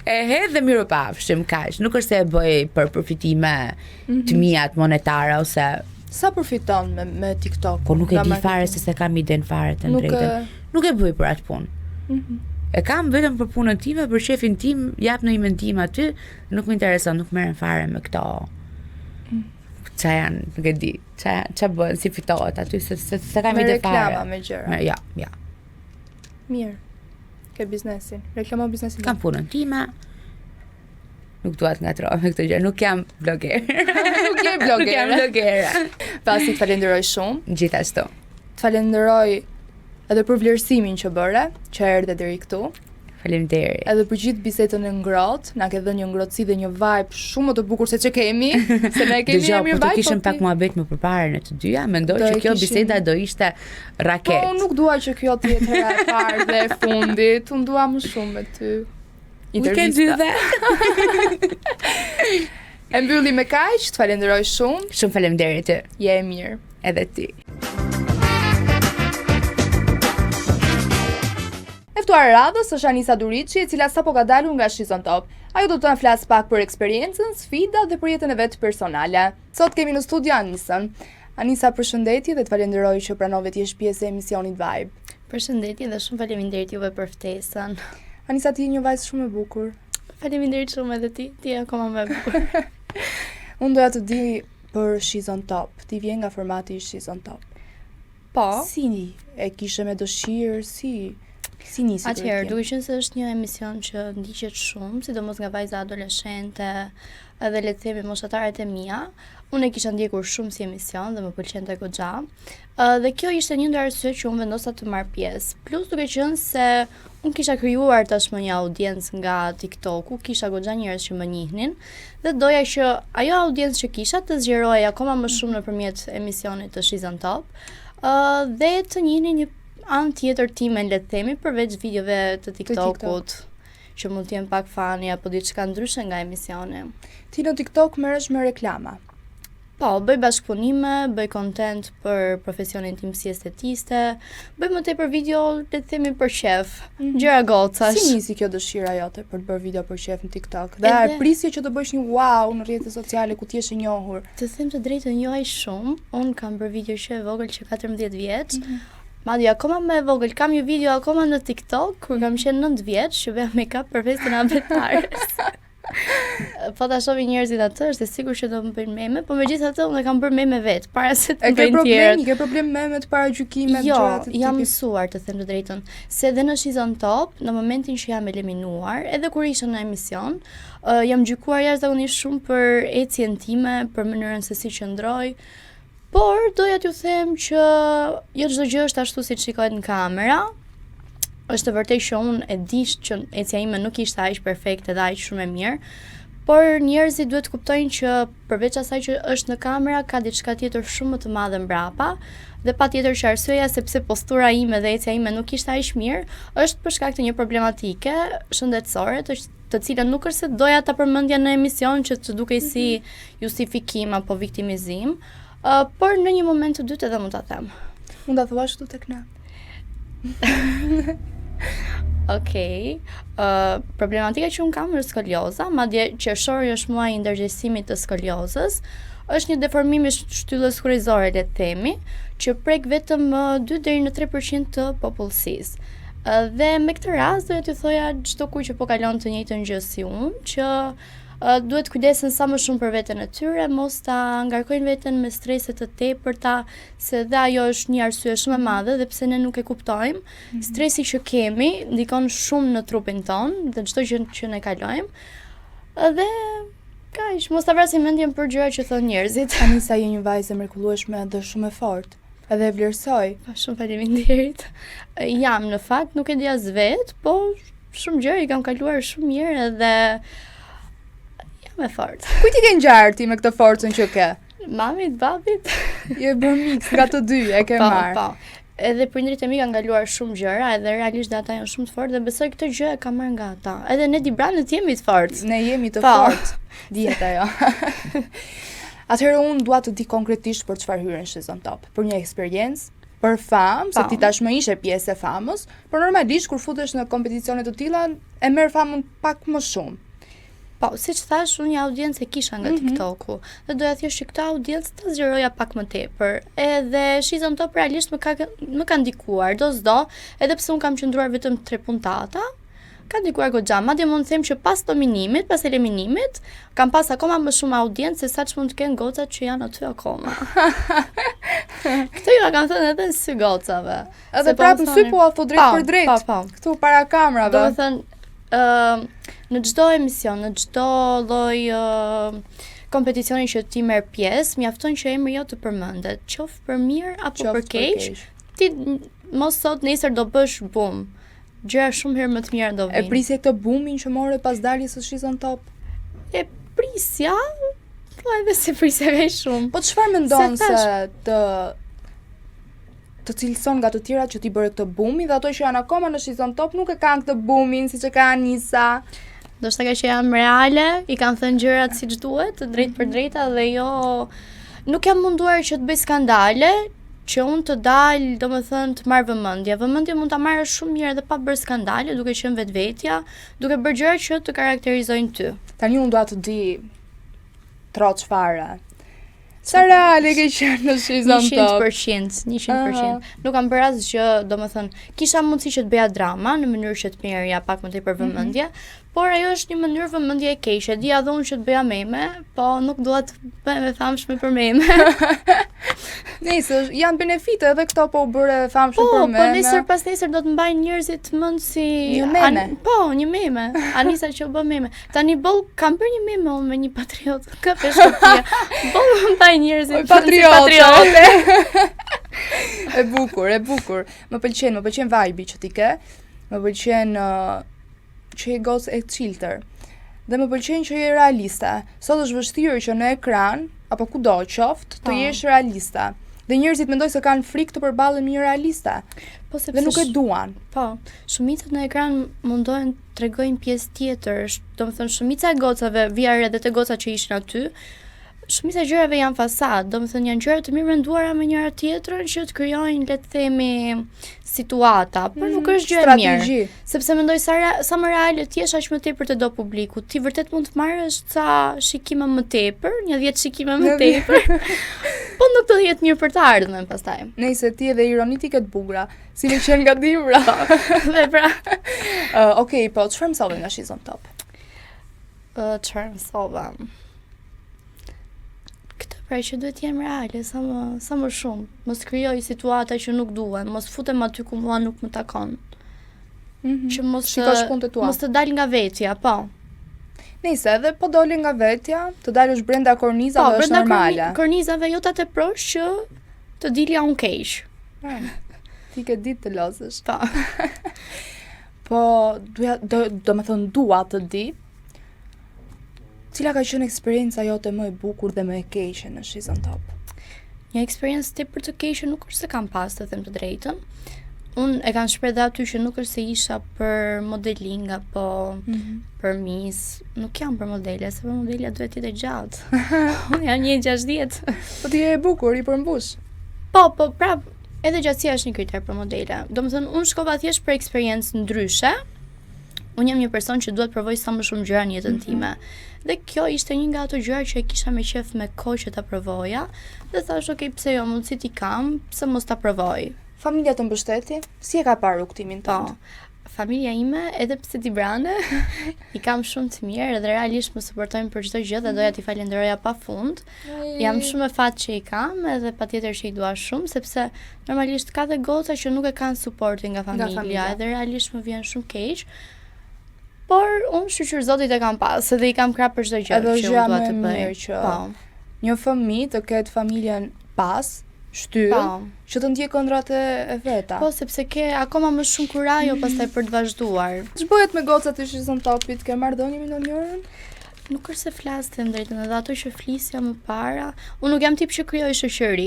e hedh dhe mirupafshim kaq. Nuk është se e bëj për përfitime të mia të monetare ose sa përfiton me TikTok? Po nuk e di fare se kam iden fare të drejtën. Nuk e bëj për atë punë. E kam vetëm për punën time, për shefin tim, jap në një mendim aty, nuk më intereson, nuk merrem fare me këto. Qa janë, nuk e di, qa bënë, si fitohet aty, se kam ide fare. Me reklama, me gjëra. Ja. Mirë, ke biznesin, reklamo biznesin. Kam punën time, nuk duat nga trove me këtë gjë, nuk jam bloger. Nuk je blogere. Nuk jam blogera. Pasi të falenderoj shumë. Gjithashtu. Të falenderoj edhe për vlerësimin që bëre, që erdhe deri këtu. Faleminderit. Edhe për gjithë bisedën e ngrohtë, na ke dhënë një ngrohtësi dhe një vibe shumë më të bukur se që kemi, se ne kemi një mirë vibe. Po të kishim pak muhabet më përpara në të dyja, mendoj që kjo biseda do ishte raket. Po, unë nuk dua që kjo të jetë hera e parë dhe e fundit, unë dua më shumë me ty. We can do that. E mbylli me kaq, të falenderoj shumë. Shumë faleminderit ty. Je e mirë. Edhe ti. E ftuar radhës është Anisa Duriçi, e cila sapo ka dalur nga Shizon Top. Ajo do të na flas pak për eksperiencën, sfidat dhe për jetën e vet personale. Sot kemi në studio Anisën. Anisa, përshëndetje dhe të falenderoj që pranove të jesh pjesë e emisionit Vibe. Përshëndetje dhe shumë faleminderit juve për ftesën. Anisa, ti je një vajzë shumë e bukur. Faleminderit shumë edhe ti je akoma më e bukur. Unë doja të di për Shizon Top. Ti vjen nga formati i Shizon Top. Po. Si e kishe me dëshirë, si nisi? Atëherë, duke qenë se është një emision që ndiqet shumë, sidomos nga vajza adoleshente, edhe le të themi moshatarët e mia, unë e kisha ndjekur shumë si emision dhe më pëlqente goxha. Dhe kjo ishte një ndër arsyet që unë vendosa të marr pjesë. Plus duke qenë se unë kisha krijuar tashmë një audiencë nga TikToku, kisha goxha njerëz që më njihnin dhe doja që ajo audiencë që kisha të zgjerohej akoma më shumë nëpërmjet emisionit të Shizon Top, dhe të njihnin një anë tjetër time, le të themi, përveç videove të TikTokut, që mund të jenë pak fani apo diçka ndryshe nga emisioni. Ti në TikTok merresh me reklama? Po, bëj bashkëpunime, bëj content për profesionin tim si estetiste, bëj më tepër video, le të themi, për shef, gjëra gocash. Si nisi kjo dëshira jote për të bërë video për shef në TikTok? Dhe e prisje që të bësh një wow në rrjetet sociale ku ti je e njohur? Të them të drejtën, jo aq shumë. Unë kam bërë video që e vogël që 14 vjeç. Madje akoma më e vogël, kam një video akoma në TikTok kur kam qenë 9 vjeç, që bëja make-up për festën e abetares. Po ta shohin njerëzit atë, është e sigurt që do më bëjnë meme, po megjithatë unë kam bërë meme vet, para se të bëjnë tjerë. Ke problem memet para gjykimit, jo, jam mësuar të them të drejtën, se edhe në Shizon Top, në momentin që jam eliminuar, edhe kur isha në emision, jam gjykuar jashtëzakonisht shumë për ecjen time, për mënyrën se si qëndroj. Por doja t'ju them që jo çdo gjë është ashtu siç shikohet në kamera. Është vërtet që unë e di që ecja ime nuk ishte aq perfekte dhe aq shumë e mirë, por njerëzit duhet të kuptojnë që përveç asaj që është në kamera, ka diçka tjetër shumë më të madhe mbrapa, dhe patjetër që arsyeja sepse postura ime dhe ecja ime nuk ishte aq mirë, është për shkak të një problematike shëndetësore, të cilën nuk është se doja ta përmendja në emision që të dukej si justifikim apo viktimizim, por në një moment të dytë edhe mund ta them. Mund ta thuash këtu tek ne. Okej. Problematika që unë kam është skolioza, madje qershori është muaji i ndërgjegjësimit të skoliozës. Është një deformim i shtyllës kryezore, le të themi, që prek vetëm 2 deri në 3% të popullsisë. Dhe me këtë rast doja t'ju thoja çdo kujt që po kalon të njëjtën gjë si unë, që duhet kujdesen sa më shumë për veten e tyre, mos ta ngarkojnë veten me strese të tepërta, se dhe ajo është një arsye shumë e madhe dhe pse ne nuk e kuptojmë. Stresi që kemi ndikon shumë në trupin ton dhe çdo gjë që ne kalojmë. Dhe kaq, mos ta vrasim mendjen për gjëra që thon njerëzit. Anisa, je një vajzë e mrekullueshme dhe shumë e fortë. Edhe e vlerësoj. Shumë faleminderit. Jam në fakt nuk e di as vet, po shumë gjëra i kam kaluar shumë mirë edhe jam e fortë. Kujt i ke ngjarë ti me këtë forcën që ke? Mamit, babit. Je bërë mix nga të dy, e ke marrë. Po. Edhe prindrit e mi kanë kaluar shumë gjëra, edhe realisht dhe ata janë shumë të fortë dhe besoj këtë gjë e kam marrë nga ata. Edhe ne Dibranët jemi të fortë. Ne jemi të fortë. Dihet ajo. Atëherë unë dua të di konkretisht për çfarë hyre në Shizon Top. Për një eksperiencë, për famë, se ti tashmë ishe pjesë e famës, por normalisht kur futesh në kompeticione të tilla e merr famën pak më shumë. Po, siç thash, unë një audiencë kisha nga TikToku dhe doja thjesht që këtë audiencë ta zgjeroja pak më tepër. Edhe Shizon Top realisht më ka ndikuar, do s'do, edhe pse unë kam qëndruar vetëm 3 puntata, ka ndikuar goxha. Madje mund të them që pas nominimit, pas eliminimit, kam pas akoma më shumë audiencë se sa që mund të kenë gocat që janë aty akoma. Këtë ju kam thënë edhe në sy gocave. Edhe prapë në sy po a thu drejt për drejt. Këtu para kamerave. Do të thënë, në çdo emision, në çdo lloj kompeticioni që ti merr pjesë, mjafton që emri jot të përmendet, qoftë për mirë apo për keq. Ti mos sot nesër do bësh bum. Gjëra shumë herë më të mira do vinë. E prisje këtë bumin që more pas daljes së Shizon Top? E prisja, po edhe se prisja kaq shumë. Po çfarë mendon se të cilëson nga të tjerat që ti bëre këtë bumin dhe ato që janë akoma në Shizon Top nuk e kanë këtë bumin siç e ka Anisa? Do shta ka që jam reale, i kanë thënë gjërat siç duhet, drejt për drejta dhe jo nuk jam munduar që të bëj skandale, që unë të dalë, do më thënë, të marrë vëmendje. Vëmendje mund ta marrë shumë mirë edhe pa bërë skandale, duke qenë vetvetja, duke bërë gjëra që të karakterizojnë ty. Tani unë dua të di troç fare. Sa reale ke qenë në Shizon Top? 100%. Nuk kam bërë asgjë, do më thënë, kisha mundësi që të bëja drama në mënyrë që të merrja pak më tepër vëmendje, por ajo është një mënyrë vëmendje e keqe. Dija dhe unë që të bëja meme, po nuk dua të bëhem e famshme për meme. Nëse janë benefite edhe këto po u bëre famshme për meme. Po nesër pas nesër do të mbajnë njerëzit mend si një meme. Një meme. Anisa që u bë meme. Tani kam bërë një meme unë me një patriot. Ka peshkopia. Më mbajnë njerëzit patriote. E bukur. Më pëlqen vibe që ti ke. Më pëlqen që je gocë e chillter. Dhe më pëlqen që je realiste. Sot është vështirë që në ekran apo kudo qoftë të jesh realiste. Dhe njerëzit mendoj se kanë frikë të përballen me një realiste. Po sepse dhe nuk e duan. Po, shumicat në ekran mundohen të tregojnë pjesë tjetër. Domethënë shumica e gocave, via re dhe të gocat që ishin aty, shumica e gjërave janë fasad, domethënë janë gjëra të mirë menduara me njëra tjetrën që të krijojnë, le të themi, situata, por nuk është gjë e mirë. Sepse mendoj sa më reale ti jesh aq më tepër të do publiku. Ti vërtet mund të marrësh ca shikime më tepër, një 10 shikime më tepër. Po nuk do të jetë mirë për të ardhmen pastaj. Nëse ti edhe ironitike të bukura, si në qenë nga dimra. Dhe pra. Okej, po çfarë mësove nga Shizon Top? Çfarë mësova? Pra që duhet jem reale, sa më shumë. Mos krijoj situata që nuk duhen, mos futem aty ku mua nuk më takon. Që mos të dal nga vetja, po. Nëse edhe po doli nga vetja, të dalësh brenda kornizave është normale. Po, brenda kornizave jo ta teprosh që të dilja unë keq. Ti ke ditë të lozësh. Po. Po, do më thënë dua të di, cila ka qenë eksperienca jote më e bukur dhe më e keqe në Shizon Top? Një eksperiencë tepër të keqe nuk është se kam pas, të them të drejtën. Unë e kam shpreh aty që nuk është se isha për modeling apo për Miss, nuk jam për modele, se për modelja duhet jetë gjatë. Unë jam 1.60. Po ti je e bukur, i përmbush. Po, prap, edhe gjatësia është një kriter për modele. Domethënë, unë shkova thjesht për eksperiencë ndryshe. Unë jam një person që duhet provoj sa më shumë gjëra në jetën time. Dhe kjo ishte një nga ato gjëra që e kisha me qef me kohë që ta provoja, dhe thash, okay, pse jo, mundësit i kam, pse mos ta provoj. Familja të mbështeti? Si e ka parë rukëtimin tënd? Po, familja ime, edhe pse ti brande, i kam shumë të mirë dhe realisht më suportojnë për çdo gjë dhe doja t'i falenderoja pafund. Jam shumë e fat që i kam, edhe patjetër që i dua shumë, sepse normalisht ka dhe goca që nuk e kanë suportin nga familja, edhe realisht më vjen shumë keq. Por unë shqyqyr Zotit e kam pas, edhe i kam krap për çdo gjë që unë dua të bëj. Që një fëmijë të ketë familjen pas, shtyll, Po. që të ndjek ëndrat e veta. Po, sepse ke akoma më shumë kurajo pastaj për të vazhduar. Ç'bëhet me gocat e She's on Topit? Ke marrë dhënie me ndonjërin? Nuk është se flas të drejtën, edhe ato që flisja më para, unë nuk jam tip që krijoj shoqëri,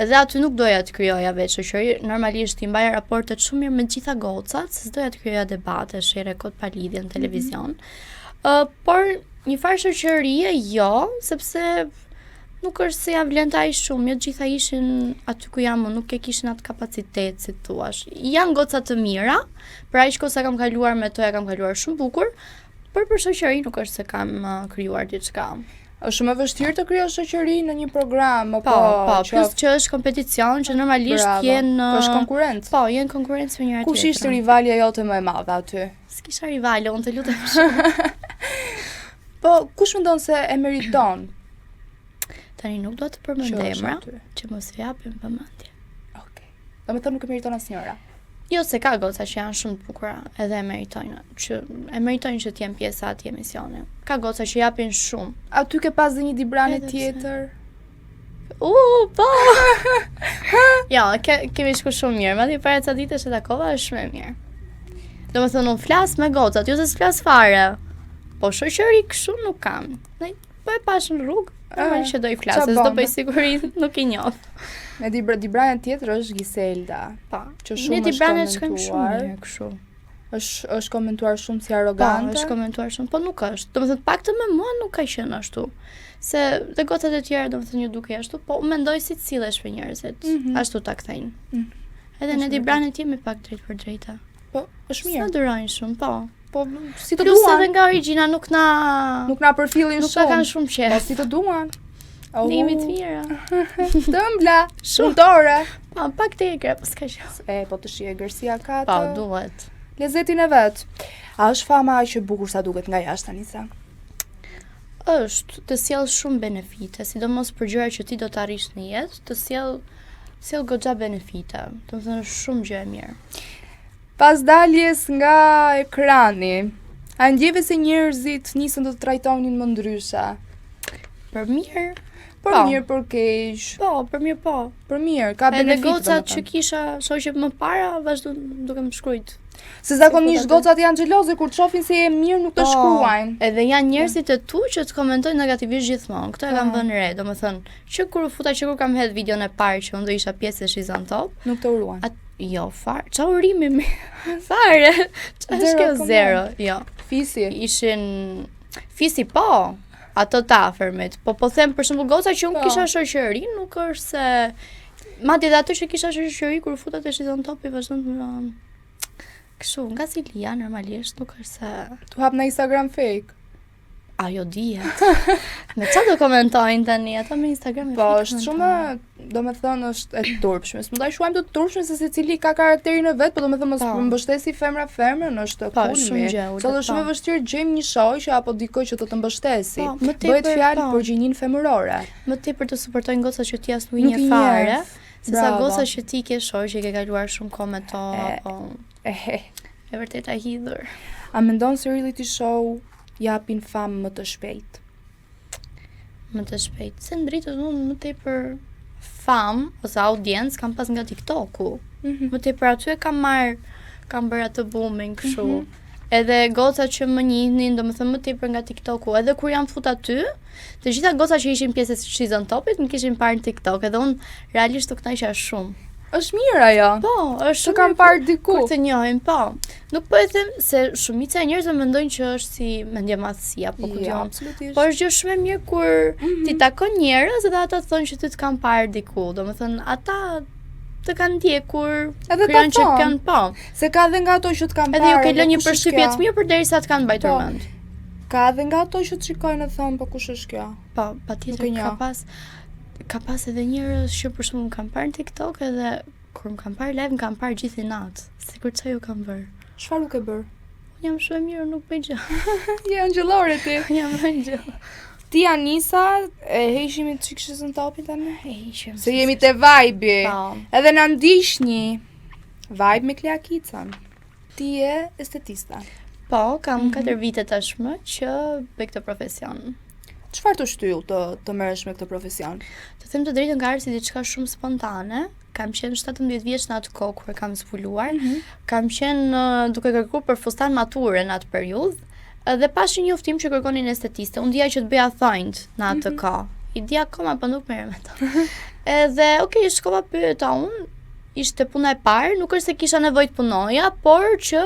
edhe aty nuk doja të krijoja vetë shoqëri, normalisht i mbaja raportet shumë mirë me të gjitha gocat, se s'doja të krijoja debate, shere kot pa lidhje në televizion. Por një farë shoqërie jo, sepse nuk është se ja vlen aq shumë, jo të gjitha ishin aty ku jam, nuk e kishin atë kapacitet, si thuash. Janë goca të mira, për aq kohë sa kam kaluar me to, ja kam kaluar shumë bukur, por për shoqëri nuk është se kam krijuar diçka. Është shumë e vështirë të krijosh shoqëri në një program, Po, plus që është kompeticion, që normalisht jenë është konkurrencë. Po, jenë konkurrencë me njëra tjetrën. Kush ishte rivalja jote më e madhe aty? S'kisha rivale, unë të lutem shumë. Po, kush mendon se e meriton? Tani nuk do të përmend Që është emra, aty? që mos i japim vëmendje. Okej. Domethënë nuk e meriton asnjëra. Jo, se ka goca që janë shumë të bukura, edhe e meritojnë, që të jenë pjesë e atij emisioni. Ka goca që japin shumë. Aty ke pas dhe një Dibrane Edhe pse. tjetër. Po! Jo, kemi shku shumë mirë, madje para ca ditësh e takova është shumë e mirë. Domethënë unë flas me gocat, jo se s'flas fare. Po shoqëri kështu nuk kam. Ne po e pash në rrugë, normalisht që do i flas, qa se s'do bombe. bëj siguri nuk i njoh. Me Dibrane tjetër është Giselda. Po, Që shumë ne është Dibranet shkojmë shumë komentuar. mirë kështu. Është komentuar shumë si Po, arrogante. është komentuar shumë, po nuk është. Domethënë paktën me mua nuk ka qenë ashtu. Se dhe gocat e tjera domethënë ju dukej ashtu, po unë mendoj si të sillesh me njerëzit. Ashtu ta kthejnë. Edhe ne Dibranet jemi pak drejt për drejta. Po, është Sa mirë. durojnë shumë, po. Po, si të Plus edhe duan. nga origjina nuk na Përfillin nuk na shumë. kanë shumë Po, qef. si të duan. Ne jemi të mira. Tëmbla, Shumë. shumëtore. Po, pak të egra, po s'ka gjë. Po të shije gërsia ka Po, të duhet. lezetin e vet. A është fama aq e bukur sa duket nga jashtë Anisa? Është të sjell shumë benefite, sidomos për gjëra që ti do të arrish në jetë, të sjell goxha benefite. Domethënë është shumë gjë e mirë. Pas daljes nga ekrani, a ndjeve se njerëzit nisën të trajtonin më ndryshe? Për mirë, Për Po. mirë, për keq, po, për mirë po. për mirë, ka Edhe benefit. gocat që kisha shoqe më para vazhdon duke më shkruajt. Se zakonisht Si gocat janë xheloze kur të shohin se je mirë nuk të shkruajnë. Edhe janë njerëzit e tu që të komentojnë negativisht gjithmonë. Këtë e kam Po. vënë re, domethënë, që kur kam hedh videon e parë që unë do isha pjesë e She's on Top, Nuk të uruan. jo, fare, qa urimi mi, fare, qa është kjo Zero zero, jo. Fisi. Ishin, fisi po, ato të afërmit, po them për shembull goca që unë Po. kisha shoqëri, nuk është se, madje edhe ato që kisha shoqëri kur futa te She's on Top i vazhdon të kështu, nga Silia normalisht, nuk është se Tu hap në Instagram fake. ajo dihet. Me çfarë do komentojnë tani ato me Instagram? Po, është shumë, domethënë është e turpshme. S'mund ta quajmë të turpshme se secili ka karakterin e vet, po domethënë mos Po. mbështesi femra femrën është Po, kulmi. shumë gjë, ulët, Sot është shumë e po. vështirë gjejmë një shoqë apo dikoj që të mbështesi. Po, më Bëhet tepër, fjalë po. për gjininë femërore. Më tepër të suportojnë goca që ti as nuk i Nuk i njeh fare, njeh. se sa Bravo. goca që ti ke shoqë që ke kaluar shumë kohë me to, apo Ehe. e vërtet a hidhur. A mendon se reality show japin famë më të shpejt? Më të shpejt. Se në drejtën unë më tepër fam ose audiencë kam pas nga TikToku. Më tepër aty e kam bërë atë booming kështu. Edhe goca që më njihnin, domethënë më tepër nga TikToku. Edhe kur jam fut aty, të gjitha goca që ishin pjesë e She's on Topit më kishin parë në TikTok, edhe unë realisht u kënaqja shumë. Është mirë ajo. Po, është Të kam parë diku. kur të njohim, po. Nuk po e them se shumica e njerëzve mendojnë që është si mendje madhësi apo ku Jo, diun. absolutisht. Po është gjë shumë e mirë kur ti takon njerëz edhe ata thonë që ty të kanë parë diku. Domethënë ata të kanë ndjekur, Edhe ta krijon që thonë. kanë po. Se ka dhe nga ato që të kanë parë. Edhe ju ke edhe lënë një kush është përshtypje kjo? të mirë përderisa të kanë mbajtur Po. mend. Ka dhe nga ato që të shikojnë e thonë, po kush është kjo? Po, Nuk e patjetër njoh. ka pas edhe njerëz që për shembull më kanë parë në TikTok edhe kur më kanë parë live më kanë parë gjithë natë. Sikur çfarë ju kanë bërë. Çfarë u ke bër? Unë jam shumë e mirë, nuk bëj gjë. Je angjëllore ti. Jam gjë. Ti Anisa, e heqimi të She's on Topin tani? Heqim. Se jemi te vibe. Po. Edhe na ndiqni. Vibe me Klea Kicën. Ti je estetista. Po, kam 4 vite tashmë që bëj këtë profesion. Çfarë të shtyll të merresh me këtë profesion? Të them të drejtën, ka ardhur si diçka shumë spontane. Kam qenë 17 vjeç në atë kohë kur kam zbuluar. Kam qenë duke kërkuar për fustan mature në atë periudhë dhe pash një njoftim që kërkonin estetiste. Unë dija që të bëja thonjt në atë kohë. I dija akoma po nuk merrem me to. Edhe okay, shkova pyeta unë. Ishte puna e parë, nuk është se kisha nevojë të punoja, por që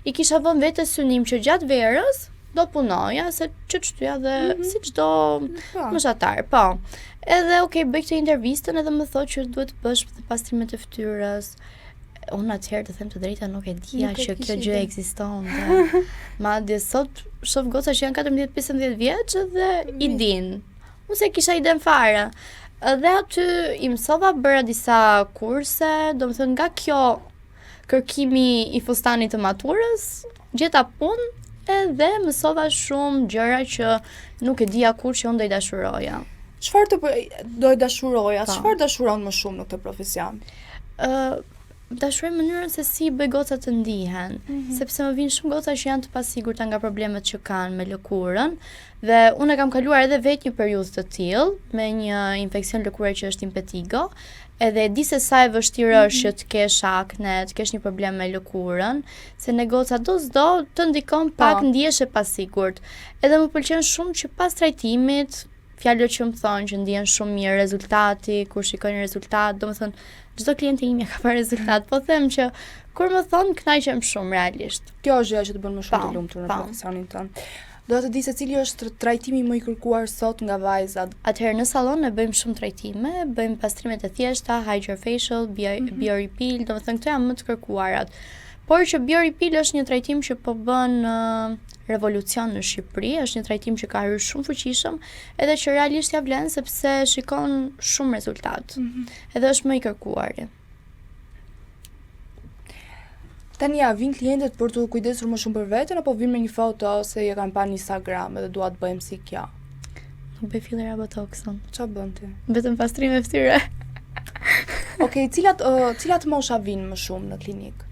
i kisha vënë vetes synim që gjatë verës do punoja, se që shtyja dhe si çdo moshatar, po. Edhe bëj këtë intervistën edhe më thotë që duhet të bësh pastrimet e fytyrës. Unë atëherë të them të drejta nuk e dija që kjo gjë ekzistonte. Madje sot shoh goca që janë 14-15 vjeç dhe i din. Unë se kisha iden fare. Dhe aty i mësova, bëra disa kurse, domethënë nga kjo kërkimi i fustanit të maturës, gjeta punë edhe mësova shumë gjëra që nuk e dija kur që unë do i dashuroja. Çfarë do i dashuroja? Çfarë dashuron më shumë në këtë profesion? Dashuroj mënyrën se si bëj gocat të ndihen, sepse më vinë shumë goca që janë të pasigurta nga problemet që kanë me lëkurën, dhe unë kam kaluar edhe vetë një periudhë të tillë me një infeksion lëkure që është impetigo, edhe e di se sa e vështirë është që të kesh akne, të kesh një problem me lëkurën, se në goca do s'do të ndikon pak ndihesh e pasigurt. Edhe më pëlqen shumë që pas trajtimit, fjalët që më thonë që ndihen shumë mirë rezultati, kur shikojnë rezultat, domethënë çdo kliente imja ka parë rezultat, po them që kur më thon kënaqem shumë realisht. Kjo është gjëja që të bën më shumë të lumtur në profesionin tënd. Do të di se cili është trajtimi më i kërkuar sot nga vajzat. Atëherë në sallon ne bëjmë shumë trajtime, bëjmë pastrimet e thjeshta, HydraFacial, BioRePeel, domethënë këto janë më të kërkuarat. Por që BioRePeel është një trajtim që po bën revolucion në Shqipëri, është një trajtim që ka hyrë shumë fuqishëm, edhe që realisht ja vlen sepse shikon shumë rezultat. Edhe është më i kërkuari. Tani vinë klientët për të kujdesur më shumë për veten apo vinë me një foto se e kanë parë në Instagram edhe dua të bëjmë si kjo? Nuk bëj filler botoxon. Çfarë bën ti? Vetëm pastrime fytyre. Cilat mosha vinë më shumë në klinikë?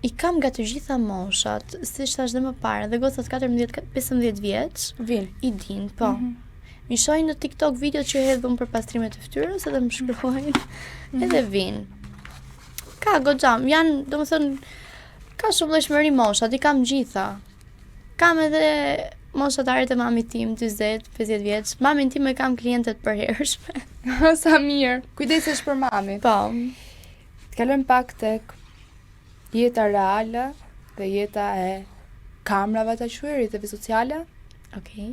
I kam nga të gjitha moshat, siç thash dhe më parë, dhe gocat 14-15 vjeç i din, po. Mi shohin në TikTok videot që hedhun për pastrimet e fytyrës edhe më shkruajnë, edhe vinë. Ka goxham, janë, domethënë, ka shumë llojshmëri moshat, i kam gjitha. Kam edhe moshatarët e mamit tim, 40-50 vjeç. Mamin tim e kam klientet përhershme. Sa mirë. Kujdesesh për mamin. Po. Të kalojmë pak tek jeta reale dhe jeta e kamrave të quajë, rrjeteve sociale. Okej.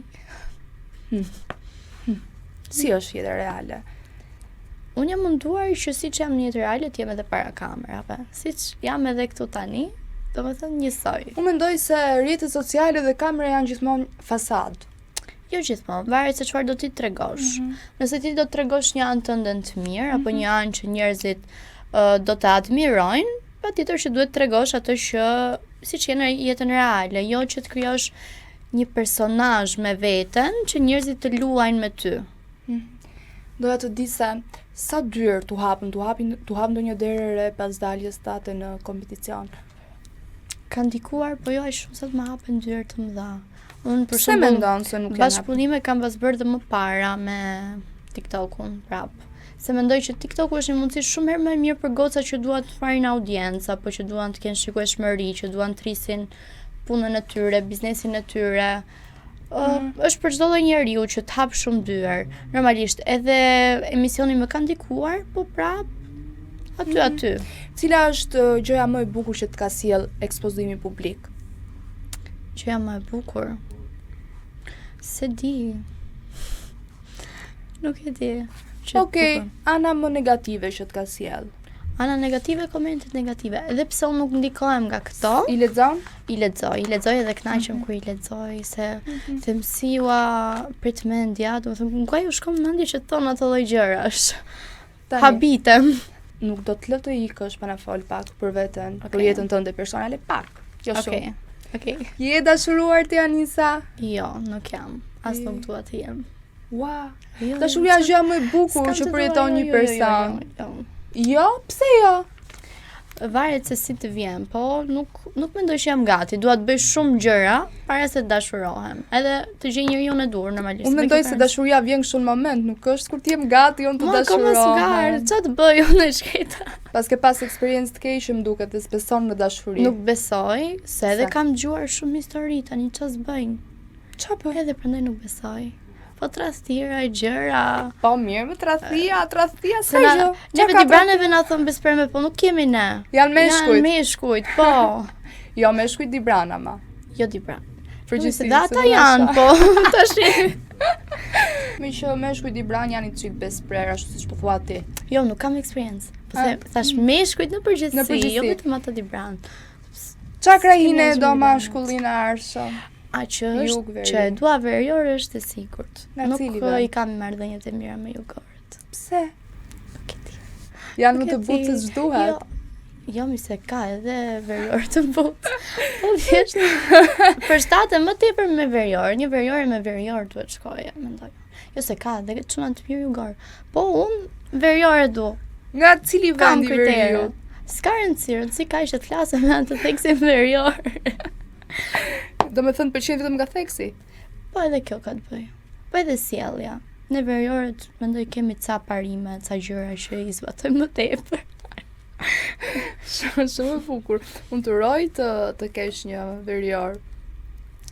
Si është jeta reale? Unë jam munduar që siç jam në jetë reale të jem edhe para kamerave. Siç jam edhe këtu tani, domethënë njësoj. Unë mendoj se rrjetet sociale dhe kamera janë gjithmonë fasadë. Jo gjithmonë, varet se çfarë do ti tregosh. Nëse ti do të tregosh një anë tënde të mirë apo një anë që njerëzit do të admirojnë, patjetër që duhet të tregosh atë që siç je në jetën reale, jo që të krijosh një personazh me veten që njerëzit të luajnë me ty. Doja të di se sa dyrë tu hap ndonjë derë re pas daljes tate në kompeticion. Ka ndikuar, po jo aq shumë sa të më hapen dyrë të mëdha. Unë për shembull mendon se nuk janë bashkëpunime kam pas bërë dhe më para me TikTok-un prap. Se mendoj që TikTok është një mundësi shumë herë më e mirë për goca që duan të marrin audiencë apo që duan të kenë shikueshmëri, që duan të rrisin punën e tyre, biznesin e tyre. Është për çdo lloj njeriu që të hap shumë dyer. Normalisht edhe emisioni më ka ndikuar, po prap aty. Cila është gjëja më e bukur që të ka sjell ekspozimi publik? Gjëja më e bukur? Se di. Nuk e di. Ana më negative që të ka sjell. Ana negative, komentet negative. Edhe pse unë nuk ndikohem nga këto. I lexon? I lexoj edhe kënaqem kur i lexoj se themsiua pritmendja, domethënë ku ajo shkon mendje që thon ato lloj gjërash. Habitem. Nuk do të lë të ikësh pa na fol pak për veten, për jetën tënde personale pak. Jo shumë. Okej. Je dashuruar ti Anisa? Jo, nuk jam. As nuk dua të jem. Ua. Dashuria është gjëja më e bukur që përjeton një person. Jo, pse jo? varet se si të vjen, po nuk mendoj që jam gati. Dua të bëj shumë gjëra para se të dashurohem. Edhe të gjej njeriun e dur normalisht. Unë mendoj se dashuria vjen kështu në moment, nuk është kur ti jem gati unë të dashurohem. Çfarë të bëj unë e shketa? Pas ke pas eksperiencë të keqe më duket dhe s'beson në dashuri. Nuk besoj, se edhe kam dëgjuar shumë histori tani ç'as bëjnë. Ç'a bëj? Edhe prandaj nuk besoj. Po tradhira, gjëra. Po mirë, me tradhia se gjë. Neve dibraneve na thon bespreme, po nuk kemi ne. Janë meshkujt. Janë meshkujt, po. Jo, meshkujt dibran ama. Jo dibran. Përgjithësisht ata janë, po. Tash. Me që meshkujt dibran janë i çik besprer, ashtu siç po thua ti. Jo, nuk kam eksperiencë. Po thash meshkujt në përgjithësi, jo vetëm ata dibran. Ç'a krahine do mashkullina arshë? A që është që e dua verior është e sigurt. Nuk i kam marrëdhëniet e mira me jogurt. Pse? Nuk e di. Janë më të butë se ç'duhet. Jo, mi se ka edhe verior të butë. Po thjesht për shtatë më tepër me verior, një veriore me verior duhet shkoja, mendoj. Jo se ka edhe çuna të mirë jogurt. Po unë veriore du. Nga cili vend i veriut? S'ka rëndësi ka që të flasë me anë të theksin verior. Do me thënë pëlqen vetëm nga theksi? Po edhe kjo ka të bëj. Po edhe sjellja. Ne veriorët mendoj kemi ca parime, ca gjëra që i zbatojmë më tepër. Shumë e bukur. Unë të uroj të kesh një verior.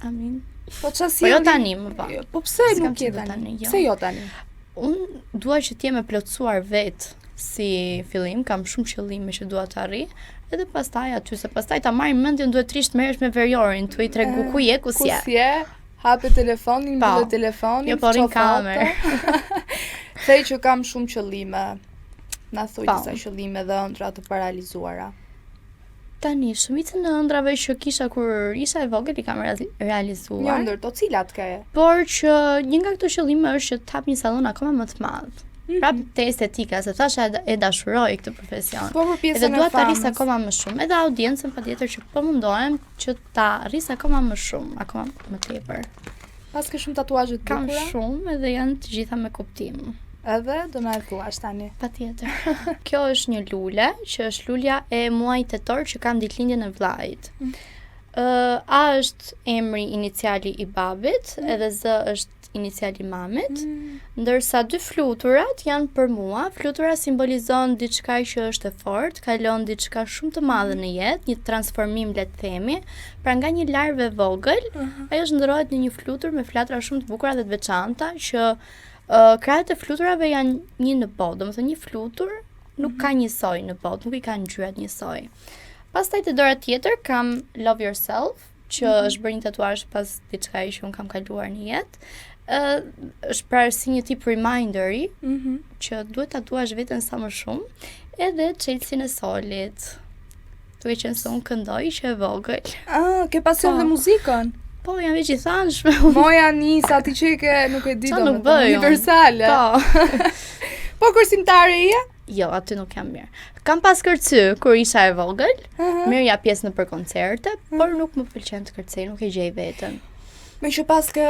Amin. Po ç'a Po jo tani më pa. Po pse nuk je tani? Pse jo tani? Unë dua që t'jem e plotësuar vetë si fillim, kam shumë qëllime që dua të arrij. Edhe pastaj aty se pastaj ta marrim mendjen duhet trisht merresh me veriorin, tu i tregu ku je, ku si je. Ku si je? Hape telefonin, mbyllë telefonin. Jo, po rrin kamerë. Thej që kam shumë qëllime. Na thuaj disa qëllime dhe ëndra të paralizuara. Tani shumicën e ëndrave që kisha kur isha e vogël i kam realizuar. Një ndër to cilat ke? Por që një nga këto qëllime është që të hap një sallon akoma më të madh. Prap te estetika, se thasha e dashuroj këtë profesion. Po për pjesën e famës. Edhe dua ta arris akoma më shumë. Edhe audiencën patjetër që po mundohem që ta arris akoma më shumë, akoma më tepër. Pas ke shumë tatuazhe të bukura? Kam shumë edhe janë të gjitha me kuptim. Edhe do na e thuash tani. Patjetër. Kjo është një lule, që është lulja e muajit tetor që kam ditëlindjen e vllajit. A është emri iniciali i babit, edhe Z është iniciali mamit, ndërsa dy fluturat janë për mua. Flutura simbolizon diçka që është e fortë, kalon diçka shumë të madhe në jetë, një transformim le të themi, pra nga një larve vogël, ajo zhndrohet në një flutur me flatra shumë të bukura dhe të veçanta që krahët e fluturave janë një në botë, domethënë një flutur nuk ka njësoj në botë, nuk i ka ngjyrat njësoj. Pastaj te dora tjetër kam Love Yourself, që është bërë një tatuazh pas diçka që unë kam kaluar në jetë. Është pra si një tip reminderi që duhet tatuash veten sa më shumë, edhe Chelsea e solit. Duke qenë se unë këndoj që e vogël. Ke pasion dhe muzikën? Po, janë veç i thanshme. Moja nisa, ti që ke nuk e di do më universale. Po. Po kërcimtare je? Jo, aty nuk jam mirë. Kam pas kërcy kur isha e vogël, merrja pjesë në për koncerte, por nuk më pëlqen të kërcej, nuk e gjej veten. Me që pas ke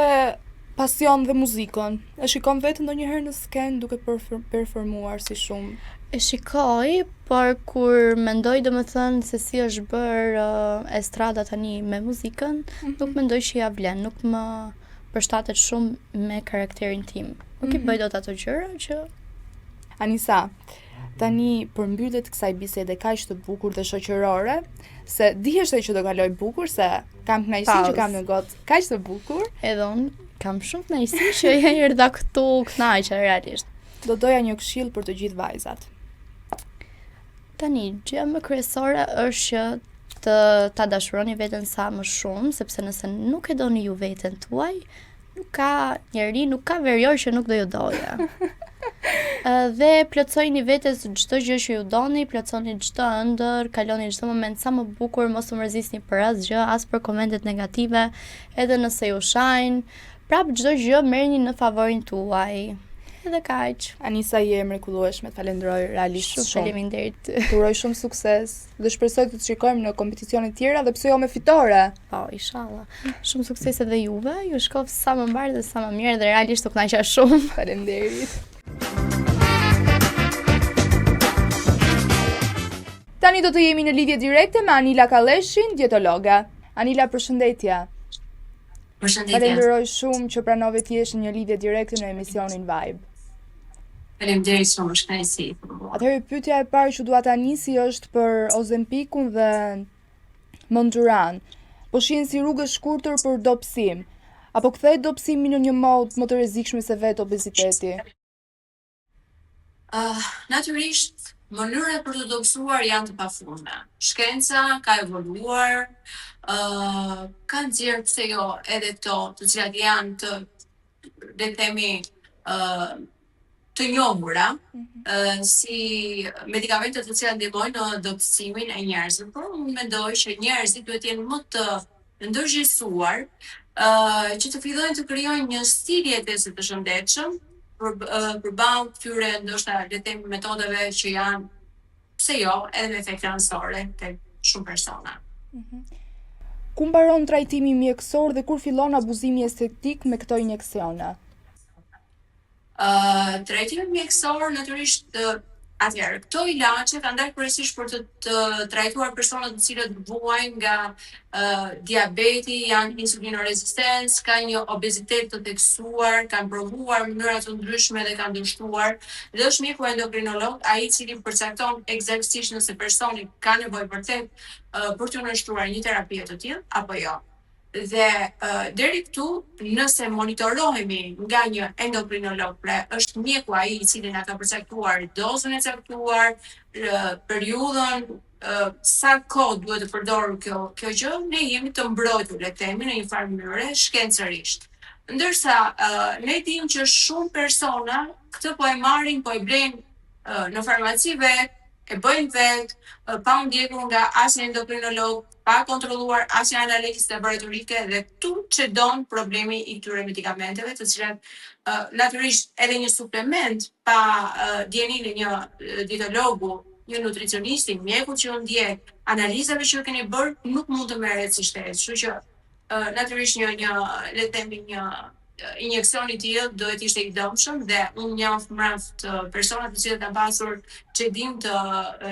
pasion dhe muzikën, e shikon vetëm ndonjëherë në skenë duke performuar si shumë? E shikoj, por kur mendoj domethënë se si është bërë estrada tani me muzikën, nuk mendoj që ja vlen, nuk më përshtatet shumë me karakterin tim. Nuk i bëj dot ato gjëra që Anisa, tani për mbylljet kësaj bisede kaq të bukur dhe shoqërore, se dihesh se që do kaloj bukur, se kam kënaqësi që kam në gotë kaq të bukur. Edhe unë kam shumë kënaqësi që je erdha këtu kënaqë realisht. Do doja një këshill për të gjithë vajzat. Tani, gjëja më kryesore është që ta dashuroni veten sa më shumë, sepse nëse nuk e doni ju veten tuaj, nuk ka verior që nuk do ju doja. Dhe plotësojini vetes çdo gjë që ju doni, plotësoni çdo ëndër, kaloni çdo moment sa më bukur, mos u mërzisni për asgjë, as për komentet negative, edhe nëse ju shajnë. Prap çdo gjë merrni në favorin tuaj. Edhe kaq. Anisa, je mrekullueshme, të falenderoj realisht shumë. Faleminderit. Të uroj shumë sukses dhe shpresoj të të shikojmë në kompeticione tjera dhe pse jo me fitore. Po, inshallah. Shumë sukses edhe juve. Ju shkoj sa më mbar dhe sa më mirë dhe realisht u kënaqa shumë. Faleminderit. Tani do të jemi në lidhje direkte me Anila Kalleshin, dietologe. Anila, përshëndetje. Përshëndetje. Falenderoj shumë që pranove të jesh në një lidhje direkte në emisionin Vibe. Faleminderit shumë, është kënaqësi. Atëherë pyetja e parë që dua ta nisi është për Ozempikun dhe Monturan. Po shihen si rrugë shkurtër për dobësim. Apo kthej dobësimin në një modë më të rrezikshme se vetë obeziteti? Natyrisht, mënyrat për të dobësuar janë të pafundme. Shkenca ka evoluar, ka nxjerrë pse jo edhe këto të cilat janë të, le të themi, të njohura, si medikamentet të cilat ndihmojnë në dobësimin e njerëzve. Por unë mendoj që njerëzit duhet të jenë më të ndërgjegjësuar, që të fillojnë të krijojnë një stil jetese të shëndetshëm përballë këtyre ndoshta le të themi metodave që janë, pse jo, edhe me efekte anësore tek shumë persona. Ku mbaron trajtimi mjekësor dhe kur fillon abuzimi estetik me këto injeksione? Trajtimi mjekësor natyrisht atëherë, këto ilaçe kanë dalë kryesisht për të trajtuar personat të cilët vuajnë nga diabeti, janë insulinorezistencë, kanë një obezitet të theksuar, kanë provuar mënyra të ndryshme dhe kanë dështuar. Dhe është mjeku endokrinolog ai i cili përcakton eksaktësisht nëse personi ka nevojë vërtet për të nënshtruar një terapi të tillë apo jo. Dhe deri këtu, nëse monitorohemi nga një endokrinolog, pra është mjeku ai i cili na ka përcaktuar dozën e caktuar, periudhën, sa kohë duhet të përdorur kjo gjë, ne jemi të mbrojtur, le të themi, në një farë mënyre shkencërisht. Ndërsa ne dimë që shumë persona këtë po e marrin, po e blejnë në farmaci vetë, e bëjnë vetë, pa u ndjekur nga asnjë endokrinolog, pa kontrolluar asnjë analizë laboratorike dhe këtu çdon problemi i këtyre medikamenteve, të cilat natyrisht edhe një suplement pa dijenin e një dietologu, një nutricionisti, mjeku që u ndjek, analizave që keni bërë nuk mund të merret si shtetë. Kështu që natyrisht një le të themi një injeksion i tillë duhet ishte i dëmshëm dhe unë njoh mjaft persona të cilët kanë pasur çedim të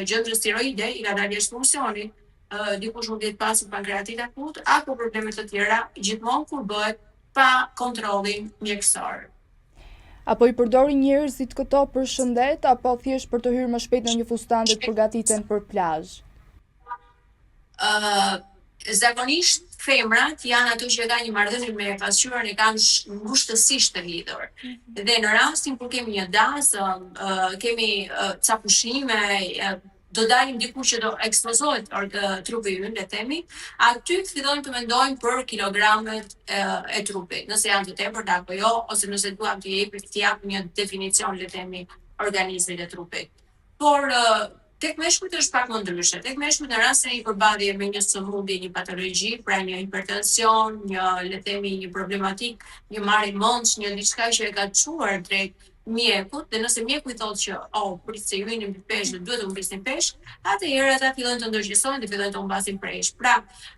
gjendrës tiroide, i ka dalë jashtë funksionit, dikush mund të jetë pasur pankreatit akut apo probleme të tjera, gjithmonë kur bëhet pa kontrollin mjekësor. Apo i përdorin njerëzit këto për shëndet apo thjesht për të hyrë më shpejt në një fustan dhe të përgatiten për plazh? Zakonisht femrat janë ato që kanë një marrëdhënie me pasqyrën e kanë ngushtësisht të lidhur. Dhe në rastin kur kemi një dasëm, kemi ca pushime, do dalim diku që do ekspozohet trupi ynë, le të themi, aty fillojmë të mendojmë për kilogramet e trupit, nëse janë të tepërta apo jo, ose nëse duam të jap një definicion, le të themi, organizmit e trupit. Por tek meshkujt është pak më ndryshe. Tek meshkujt në rast se i përballje me një sëmundje, një patologji, pra një hipertension, një le të themi një problematik, një marrje mendsh, një diçka që e ka çuar drejt mjekut, dhe nëse mjeku i thotë që prit se ju jeni mbi peshë, duhet të mbisni peshë, atëherë ata fillojnë të ndërgjegjësohen dhe fillojnë të humbasin peshë. Pra,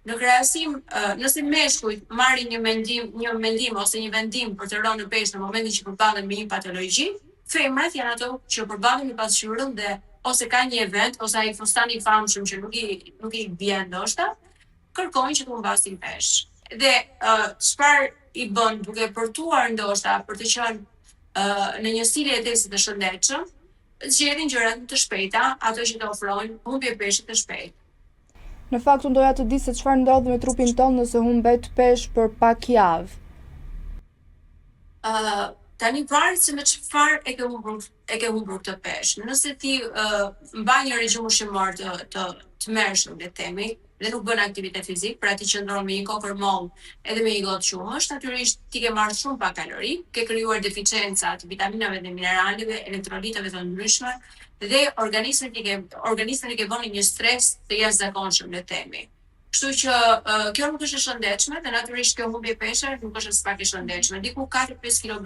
në krahasim, nëse meshkujt marrin një mendim ose një vendim për të rënë në peshë në momentin që përballen me një patologji, femrat janë ato që përballen me pasqyrën dhe ose ka një event, ose ai fustani i famshëm që nuk i bie ndoshta, kërkojnë që të humbasin peshë. Dhe çfarë i bën duke portuar ndoshta për të qenë në një stil jetese të shëndetshëm, zgjedhin gjërat të shpejta, ato që të ofrojnë humbje peshë të shpejtë. Në fakt unë doja të di se çfarë ndodh me trupin tonë nëse humbet peshë për pak javë. Tani varet se me çfarë e ke humbur këtë peshë. Nëse ti mban një regjim ushqimor të mërshëm, le të themi, dhe nuk bën aktivitet fizik, pra ti qëndron me një kokër moll edhe me një gotë qumësh, natyrisht ti ke marrë shumë pak kalori, ke krijuar deficienca të vitaminave dhe mineraleve, elektrolitave të ndryshme, dhe organizmi ke vënë një stres të jashtëzakonshëm, le të themi. Kështu që kjo nuk është e shëndetshme dhe natyrisht kjo humbje peshe nuk është as pak e shëndetshme. Diku 4-5 kg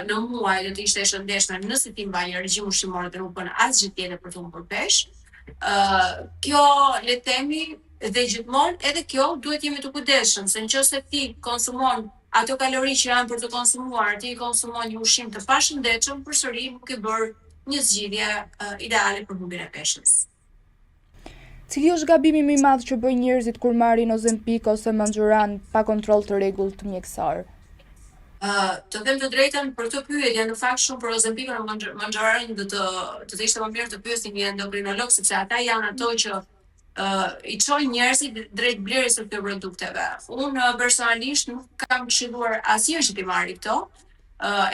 në muaj do të ishte e shëndetshme nëse ti mban një regjim ushqimor dhe nuk bën asgjë tjetër për të humbur peshë. Kjo le të themi dhe gjithmonë edhe kjo duhet jemi të kujdesshëm, se nëse ti konsumon ato kalori që janë për të konsumuar, ti konsumon një ushqim të pashëndetshëm, përsëri nuk e bër një zgjidhje ideale për humbjen e peshës. Cili është gabimi më i madh që bëjnë njerëzit kur marrin Ozempic ose Manxuran pa kontroll të rregullt mjekësor? Të them të drejtën, për këtë pyetje në fakt shumë për Ozempicun e Manxhuranin do të ishte më mirë të pyesni një endokrinolog, sepse ata janë ato që i çojnë njerëzit drejt blerjes së këtyre produkteve. Unë personalisht nuk kam këshilluar asnjëherë që t'i marri këto.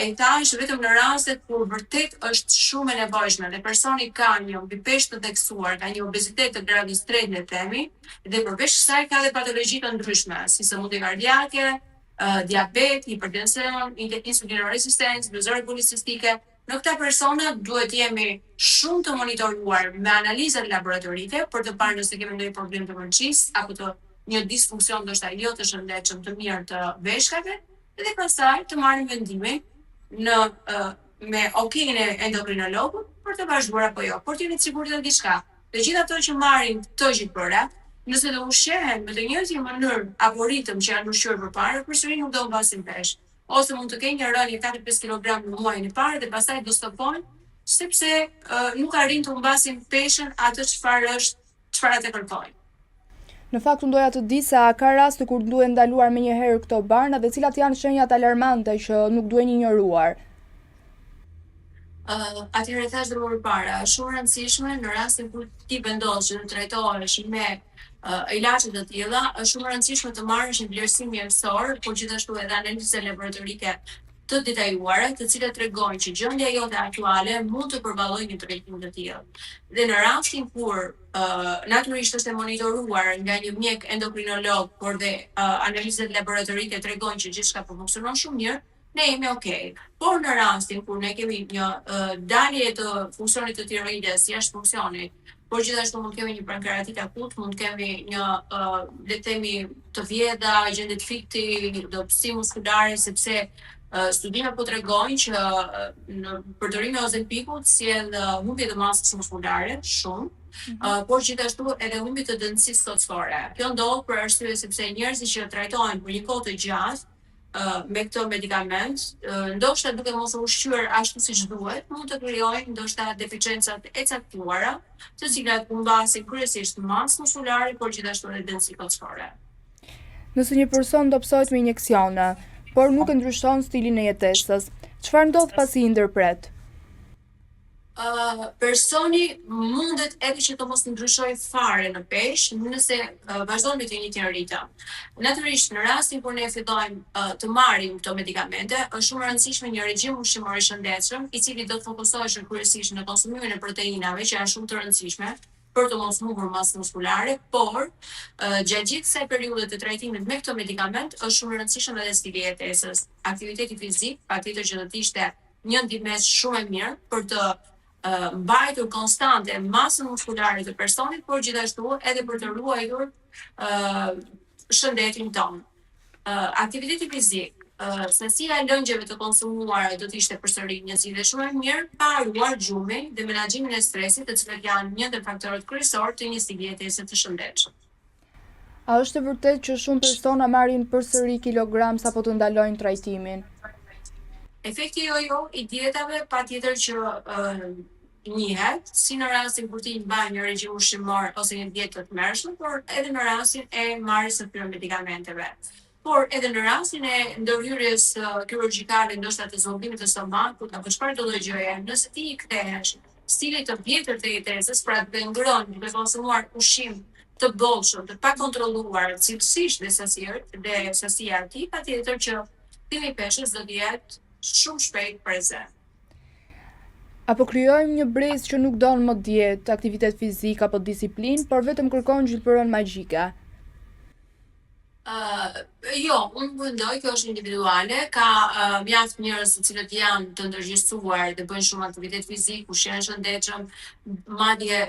E thash vetëm në rastet kur vërtet është shumë e nevojshme dhe personi ka një mbipeshë të theksuar, ka një obezitet të gradës 3 le themi, dhe përveç kësaj ka dhe patologji të ndryshme, si sëmundje kardiake, diabet, hipertension, insulinororezistencë, bluzore policistike. Në këta persona duhet jemi shumë të monitoruar me analizat laboratorike për të parë nëse kemi ndonjë problem të mënçisë apo të një disfunksion ndoshta jo të shëndetshëm të mirë të veshkave, dhe pastaj të marrim vendimin me okejin e endokrinologut për të vazhduar apo jo. Por të jeni të sigurt të diçka. Të gjithë ato që marrin këto gjitpëra, nëse do ushqehen me të njëjtin mënyrë apo ritëm që janë ushqyer përpara, përsëri nuk do mbasin peshë. Ose mund të kenë një rënje 4-5 kg në muajin e parë dhe pastaj do stopojnë sepse nuk arrin të mbasin peshën atë çfarë atë kërkojnë. Në fakt unë doja të di se a ka raste kur duhen ndaluar menjëherë këto barna dhe cilat janë shenjat alarmante që nuk duhen injoruar. Atëherë thash dhe më përpara, është shumë e rëndësishme në rastin kur ti vendos që të trajtohesh me ilaçe të tilla, është shumë e rëndësishme të marrësh një vlerësim mjekësor, por gjithashtu edhe analiza laboratorike të detajuara, të cilat tregojnë që gjendja jote aktuale mund të përballojë një trajtim të tillë. Dhe në rastin kur natyrisht është e monitoruar nga një mjek endokrinolog, por dhe analizat laboratorike tregojnë që gjithçka po funksionon shumë mirë, ne jemi okay. Por në rastin kur ne kemi një dalje të funksionit të tiroides jashtë funksionit, por gjithashtu mund kemi një pankreatit akut, mund kemi një le të themi të vjedha, gjendje të fikti, dopsi muskulare, sepse studimet po tregojnë që në përdorimin e Ozempicut sjell humbje të masës muskulare shumë, por gjithashtu edhe humbje të dëndësisë kockore. Kjo ndodh për arsye sepse njerëzit që trajtohen për një kohë të gjatë me këto medikament, ndoshta duke mos u ushqyer ashtu siç duhet, mund të krijojnë ndoshta deficiencat e caktuara, të cilat humbasin kryesisht masë muskulare, por gjithashtu edhe dëndësi kockore. Nëse një person dobësohet me injeksione, por nuk e ndryshon stilin e jetesës, çfarë ndodh pasi i ndërpret? Personi mundet edhe që të mos ndryshoj fare në peshë nëse vazhdon me të njëjtin ritëm. Natyrisht në rastin kur ne fillojmë të marrim këto medikamente, është shumë e rëndësishme një regjim ushqimor i shëndetshëm, i cili do të fokusohej kryesisht në konsumimin e proteinave, që janë shumë të rëndësishme për të mos humbur masë muskulare, por gjatë gjithë kësaj periudhe të trajtimit me këto medikament është shumë e rëndësishme edhe stili i jetesës. Aktiviteti fizik, patjetër që do të ishte një ndihmës shumë e mirë për të mbajtur konstante masën muskulare të personit, por gjithashtu edhe për të ruajtur shëndetin tonë. Aktiviteti fizik, sasia e lëngjeve të konsumuara do të ishte përsëri një zgjidhje shumë e mirë, pa haruar gjumin dhe menaxhimin e stresit, të cilat janë një ndër faktorët kryesorë të një stili jetese të shëndetshëm. A është e vërtetë që shumë persona marrin përsëri kilogram sapo të ndalojnë trajtimin? Efekti jo i dietave patjetër që njihet, si në rastin kur ti mbaj një regjim ushqimor ose një dietë të tmerrshme, por edhe në rastin e marrjes së këtyre medikamenteve. Por edhe në rastin e ndërhyrjes kirurgjikale, ndoshta të zombimit të stomakut apo çfarë do lloj gjëje, nëse ti i kthehesh stilit të vjetër të jetesës, pra të ngrënë duke konsumuar ushqim të bollshëm, të pakontrolluar cilësisht dhe sasia e tij, patjetër që timi i peshës do të jetë shumë shpejt prezent. Apo krijojmë një brez që nuk don më dietë, aktivitet fizik apo disiplinë, por vetëm kërkon gjilpërën magjike? Jo, unë mendoj kjo është individuale, ka mjaft njerëz të cilët janë të ndërgjegjësuar dhe bëjnë shumë aktivitet fizik, ushqim shëndetshëm, madje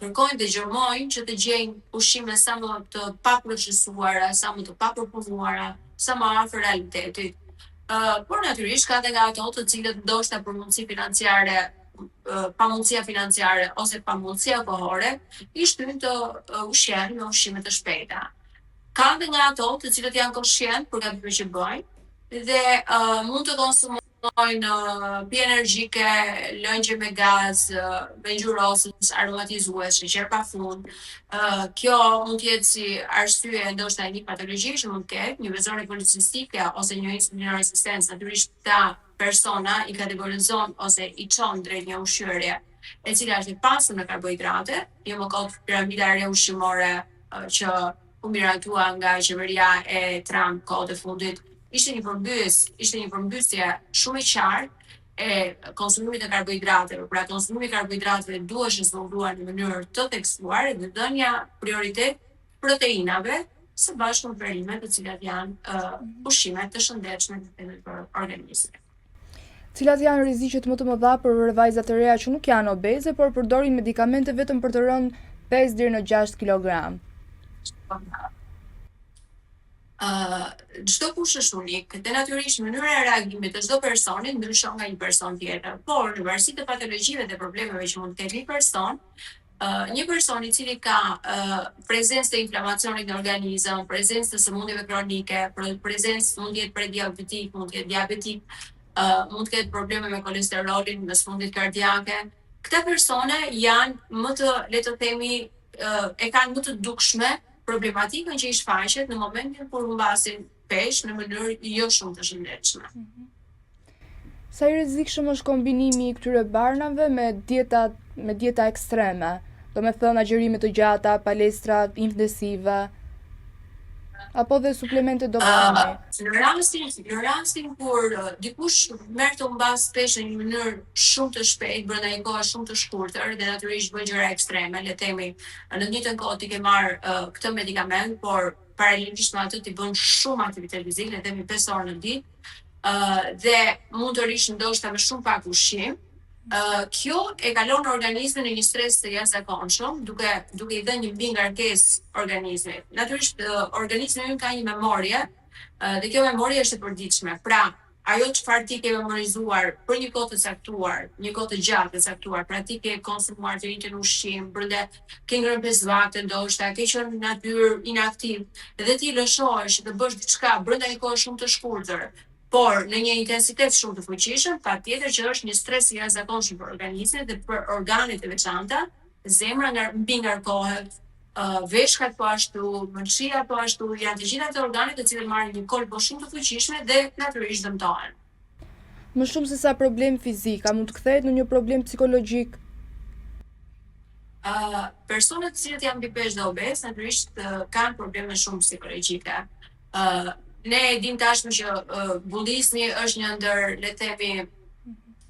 kërkojnë dhe gjërmojnë që të gjejnë ushqime sa më të papërgjësuara, sa më të papërpunuara, sa më afër realitetit. Por natyrisht ka edhe nga ato të cilët ndoshta për pamundësia financiare ose pamundësia kohore i shtyn të ushqejnë me ushqime të shpejta. Ka edhe nga ato të cilët janë koshient për gabimet që bëjnë dhe mund të konsumojnë pije energjike, lëngje me gaz, me ngjyrosës, aromatizues, sheqer pafund. Kjo mund të jetë si arsye ndoshta një patologji që mund të ketë, një vezore policistike ose një insulinorezistencë. Natyrisht ta persona i kategorizon ose i çon drejt një ushqyerje e cila është e pasur në karbohidrate, jo më kot piramida e re ushqimore që u miratua nga qeveria e Trump kohët e fundit. Ishte një përmbysje shumë e qartë e konsumimit të karbohidrateve. Pra konsumimi i karbohidrateve duhet të zhvilluar në mënyrë të theksuar dhe dhënia prioritet proteinave së bashku me perimet të cilat janë ushqime të shëndetshme për organizmin. Cilat janë rreziqet më të mëdha për vajzat e reja që nuk janë obeze, por përdorin medikamente vetëm për të rënë 5 deri në 6 kg? Çdo kush është unik dhe natyrisht mënyra e reagimit të çdo personi ndryshon nga një person tjetër, por në varësi të patologjive dhe problemeve që mund të ketë një person i cili ka prezencë të inflamacionit në organizëm, prezencë të sëmundjeve kronike, prezencë mund të jetë prediabetik, mund të jetë diabetik, mund të ketë probleme me kolesterolin, me sëmundjet kardiake. Këta persone janë më të, le të themi, e kanë më të dukshme problematikën që i shfaqet në momentin kur humbasin peshë në mënyrë jo shumë të shëndetshme. Sa i rrezikshëm është kombinimi i këtyre barnave me dieta ekstreme, do me thënë agjerime të gjata, palestra intensive, apo dhe suplemente doktrini? Në rastin kur dikush merr të humbas peshën në një mënyrë shumë të shpejtë brenda një kohe shumë të shkurtër dhe natyrisht bën gjëra ekstreme, le të themi, në të njëjtën kohë ti ke marr këtë medikament, por paralelisht me atë ti bën shumë aktivitet fizik, le të themi 5 orë në ditë, dhe mund të rish ndoshta me shumë pak ushqim. Kjo e kalon organizmin në një stres të jashtëzakonshëm, duke i dhënë një mbingarkesë organizmit. Natyrisht organizmi ynë ka një memorie dhe kjo memorie është e përditshme. Pra, ajo çfarë ti ke memorizuar për një kohë të caktuar, një kohë të gjatë të caktuar, pra ti ke konsumuar të njëjtin ushqim, brenda ke ngrënë 5 vakte ndoshta, ke qenë në natyrë inaktiv, dhe ti lëshohesh të bësh diçka brenda një kohë shumë të shkurtër, por në një intensitet shumë të fuqishëm, patjetër që është një stres i jashtëzakonshëm për organizmin dhe për organet e veçanta, zemra mbingarkohet, veshkat po ashtu, mëlçia po ashtu, janë të gjitha ato organet të cilat marrin një kolpo shumë të fuqishme dhe natyrisht dëmtohen. Më shumë se sa problem fizik, a mund të kthehet në një problem psikologjik? Personat të cilët janë mbi peshë dhe obez, natyrisht kanë probleme shumë psikologjike. Ne e dim tashmë që bullizmi është një ndër, le të themi,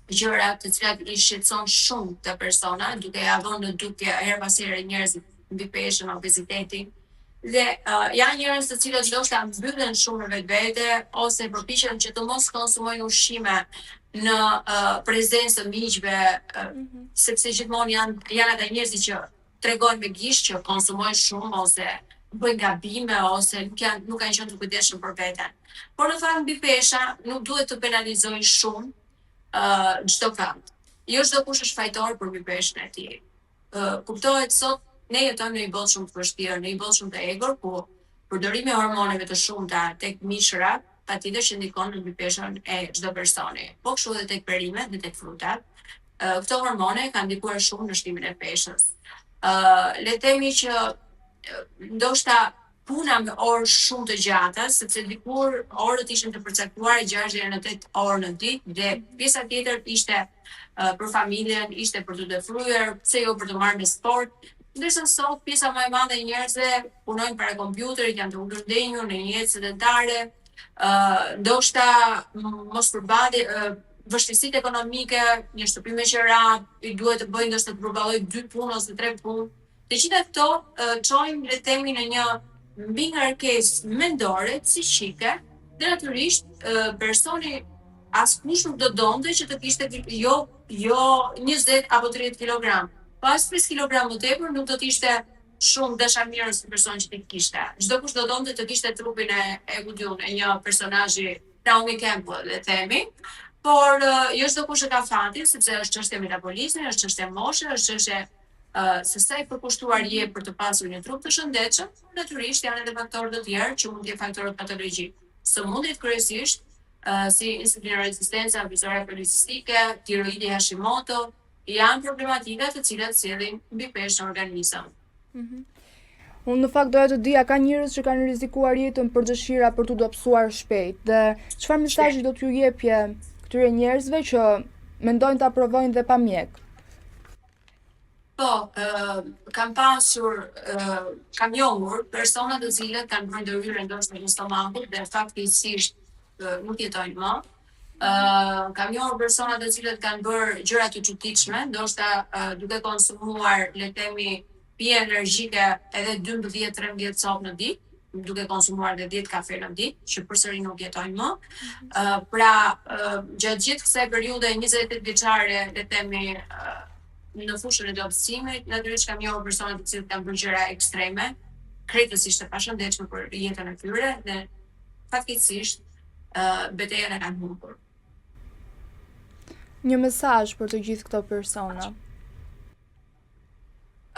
gjërat të cilat i shqetëson shumë të persona, duke ja vënë në dukje her pas here njerëzit mbi peshën, obezitetin. Dhe janë njerëz të cilët ndoshta mbyllen shumë në vetvete ose përpiqen që të mos konsumojnë ushqime në prezencë të miqve, sepse gjithmonë janë ata njerëzit që tregojnë me gishtë që konsumojnë shumë ose bëjnë gabime ose nuk kanë qenë të kujdesshëm për veten. Por në fakt mbi pesha nuk duhet të penalizojnë shumë çdo vend. Jo çdo kush është fajtor për mbi peshën e tij. Kuptohet sot ne jetojmë në një botë shumë të vështirë, në një botë shumë të egur, ku përdorimi i hormoneve të shumta tek mishrat patjetër që ndikon në mbi peshën e çdo personi. Po kështu edhe tek perimet dhe tek frutat. Këto hormone kanë ndikuar shumë në shtimin e peshës. Le të themi që ndoshta puna me orë shumë të gjata, sepse dikur orët ishin të përcaktuara 6 deri në 8 orë në ditë dhe pjesa tjetër ishte për familjen, ishte për të defryer, pse jo për të marrë me sport. Ndërsa sot pjesa më e madhe e njerëzve punojnë para kompjuterit, janë të ulur ndenjur në një jetë sedentare, ndoshta mos përballë vështirësitë ekonomike, një shtëpi me qira, i duhet të bëjë ndoshta të përballojë 2 punë ose 3 punë. Të gjitha këto çojnë le të themi në një mbingarkesë mendore, psiqike, dhe natyrisht personi askush nuk do donte që të kishte jo 20 apo 30 kg. Pas 5 kg më tepër nuk do të ishte shumë dashamirës për person që të kishte. Çdo kush do donte të kishte trupin e një personazhi Naomi Campbell, le të themi, por jo çdo kush e ka fatin, sepse është çështje metabolizmi, është çështje moshe, është çështje se sa i përkushtuar je për të pasur një trup të shëndetshëm, natyrisht janë edhe faktorë të tjerë që mund të jenë faktorë patologjik. Sëmundjet kryesisht si insulino rezistenca, vizoria policistike, tiroidi Hashimoto, janë problematika të cilat sjellin mbipeshë në organizëm. Unë në fakt doja të dija ka njerëz që kanë rrezikuar jetën për dëshira për t'u dobësuar shpejt dhe çfarë mesazhi do t'ju jepje këtyre njerëzve që mendojnë ta provojnë dhe pa mjek? Po, kam pasur, kam njohur persona të cilët kanë bërë ndërhyrje ndoshta në stomakut dhe faktikisht nuk jetojnë më. Kam njohur persona të cilët kanë bërë gjëra të çuditshme, ndoshta duke konsumuar, le të themi, pije energjike edhe 12-13 copë në ditë, duke konsumuar edhe 10 kafe në ditë, që përsëri nuk jetojnë më. Pra, gjatë gjithë kësaj periudhe 28 vjeçare, le të themi, në fushën e dobësimit, natyrisht kam njohur persona të cilët kanë bërë gjëra ekstreme, krejtësisht e pashëndetshme për jetën e tyre dhe fatkeqësisht betejën e kanë humbur. Një mesazh për të gjithë këto persona.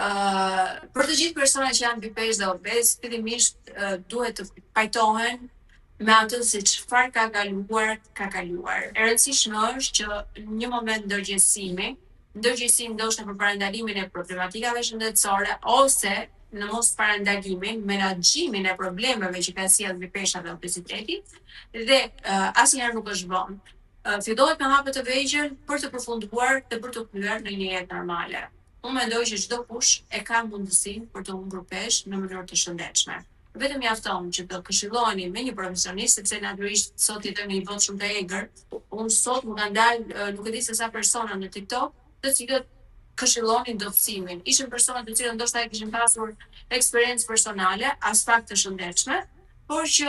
Për të gjithë personat që janë mbipeshë dhe obez, fillimisht duhet të pajtohen me atë se çfarë ka kaluar. E rëndësishme është që në një moment ndërgjegjësimi ndoshta për parandalimin e problematikave shëndetësore ose në mos parandagimin, menaxhimin e problemeve që ka sjellë mbipesha dhe obeziteti dhe asnjëherë nuk është vonë. Fillohet me hape të vegjël për të përfunduar dhe për të kthyer në një jetë normale. Unë mendoj që çdo kush e ka mundësinë për të humbur peshë në mënyrë të shëndetshme. Vetëm mjafton që të këshilloheni me një profesionist, sepse natyrisht sot jetojmë në një botë shumë të egër. Unë sot më kanë dalë nuk e di se sa persona në TikTok, të cilët këshillonin dobësimin. Ishin persona të cilët ndoshta e kishin pasur eksperiencë personale, as pak të shëndetshme, por që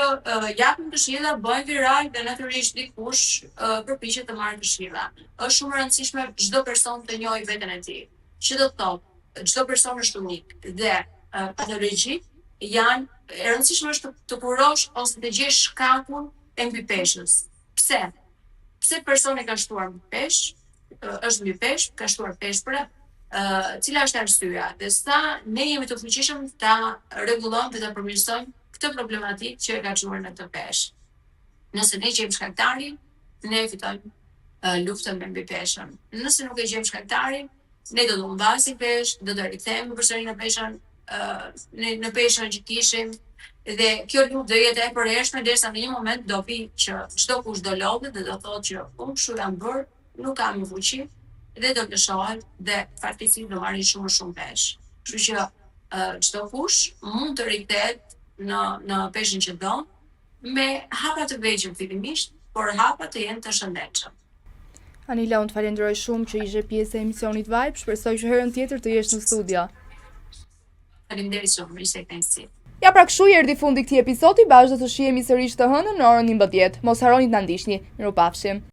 japin këshilla, bëjnë viral dhe natyrisht dikush përpiqet të marrë këshilla. Është shumë e rëndësishme çdo person të njohë veten e tij. Që do të thotë, çdo person është unik dhe patologjit janë e rëndësishme është të kurosh ose të gjesh shkakun e mbipeshës. Pse? Pse personi ka shtuar mbipeshë, është mbipeshë, ka shtuar peshpra, cila është arsyeja? Dhe sa ne jemi të fuqishëm ta rregullojmë dhe ta përmirësojmë këtë problematikë që e ka çuar në këtë peshë. Nëse ne gjejmë shkaktarin, ne fitojmë luftën me mbipeshën. Nëse nuk e gjejmë shkaktarin, ne do të humbasim peshë, do të rikthehemi përsëri në peshën që kishim dhe kjo luftë do jetë e përhershme derisa në një moment do vi që çdo kush do lodhet dhe do thotë që unë kështu jam bërë, nuk kam fuqi dhe do lëshohet dhe faktikisht do marrin shumë peshë. Kështu që çdo kush mund të rikthehet në peshën që do me hapa të vegjël fillimisht, por hapa të jenë të shëndetshëm. Anila, unë të falenderoj shumë që ishe pjesë e emisionit Vibe, shpresoj që herën tjetër të jesh në studio. Faleminderit shumë, ishte kënaqësi. Ja pra kështu erdhi fundi këtij episodi, bashkë do të shihemi sërish të hënën në orën 11. Mos harroni të na ndiqni. Mirupafshim.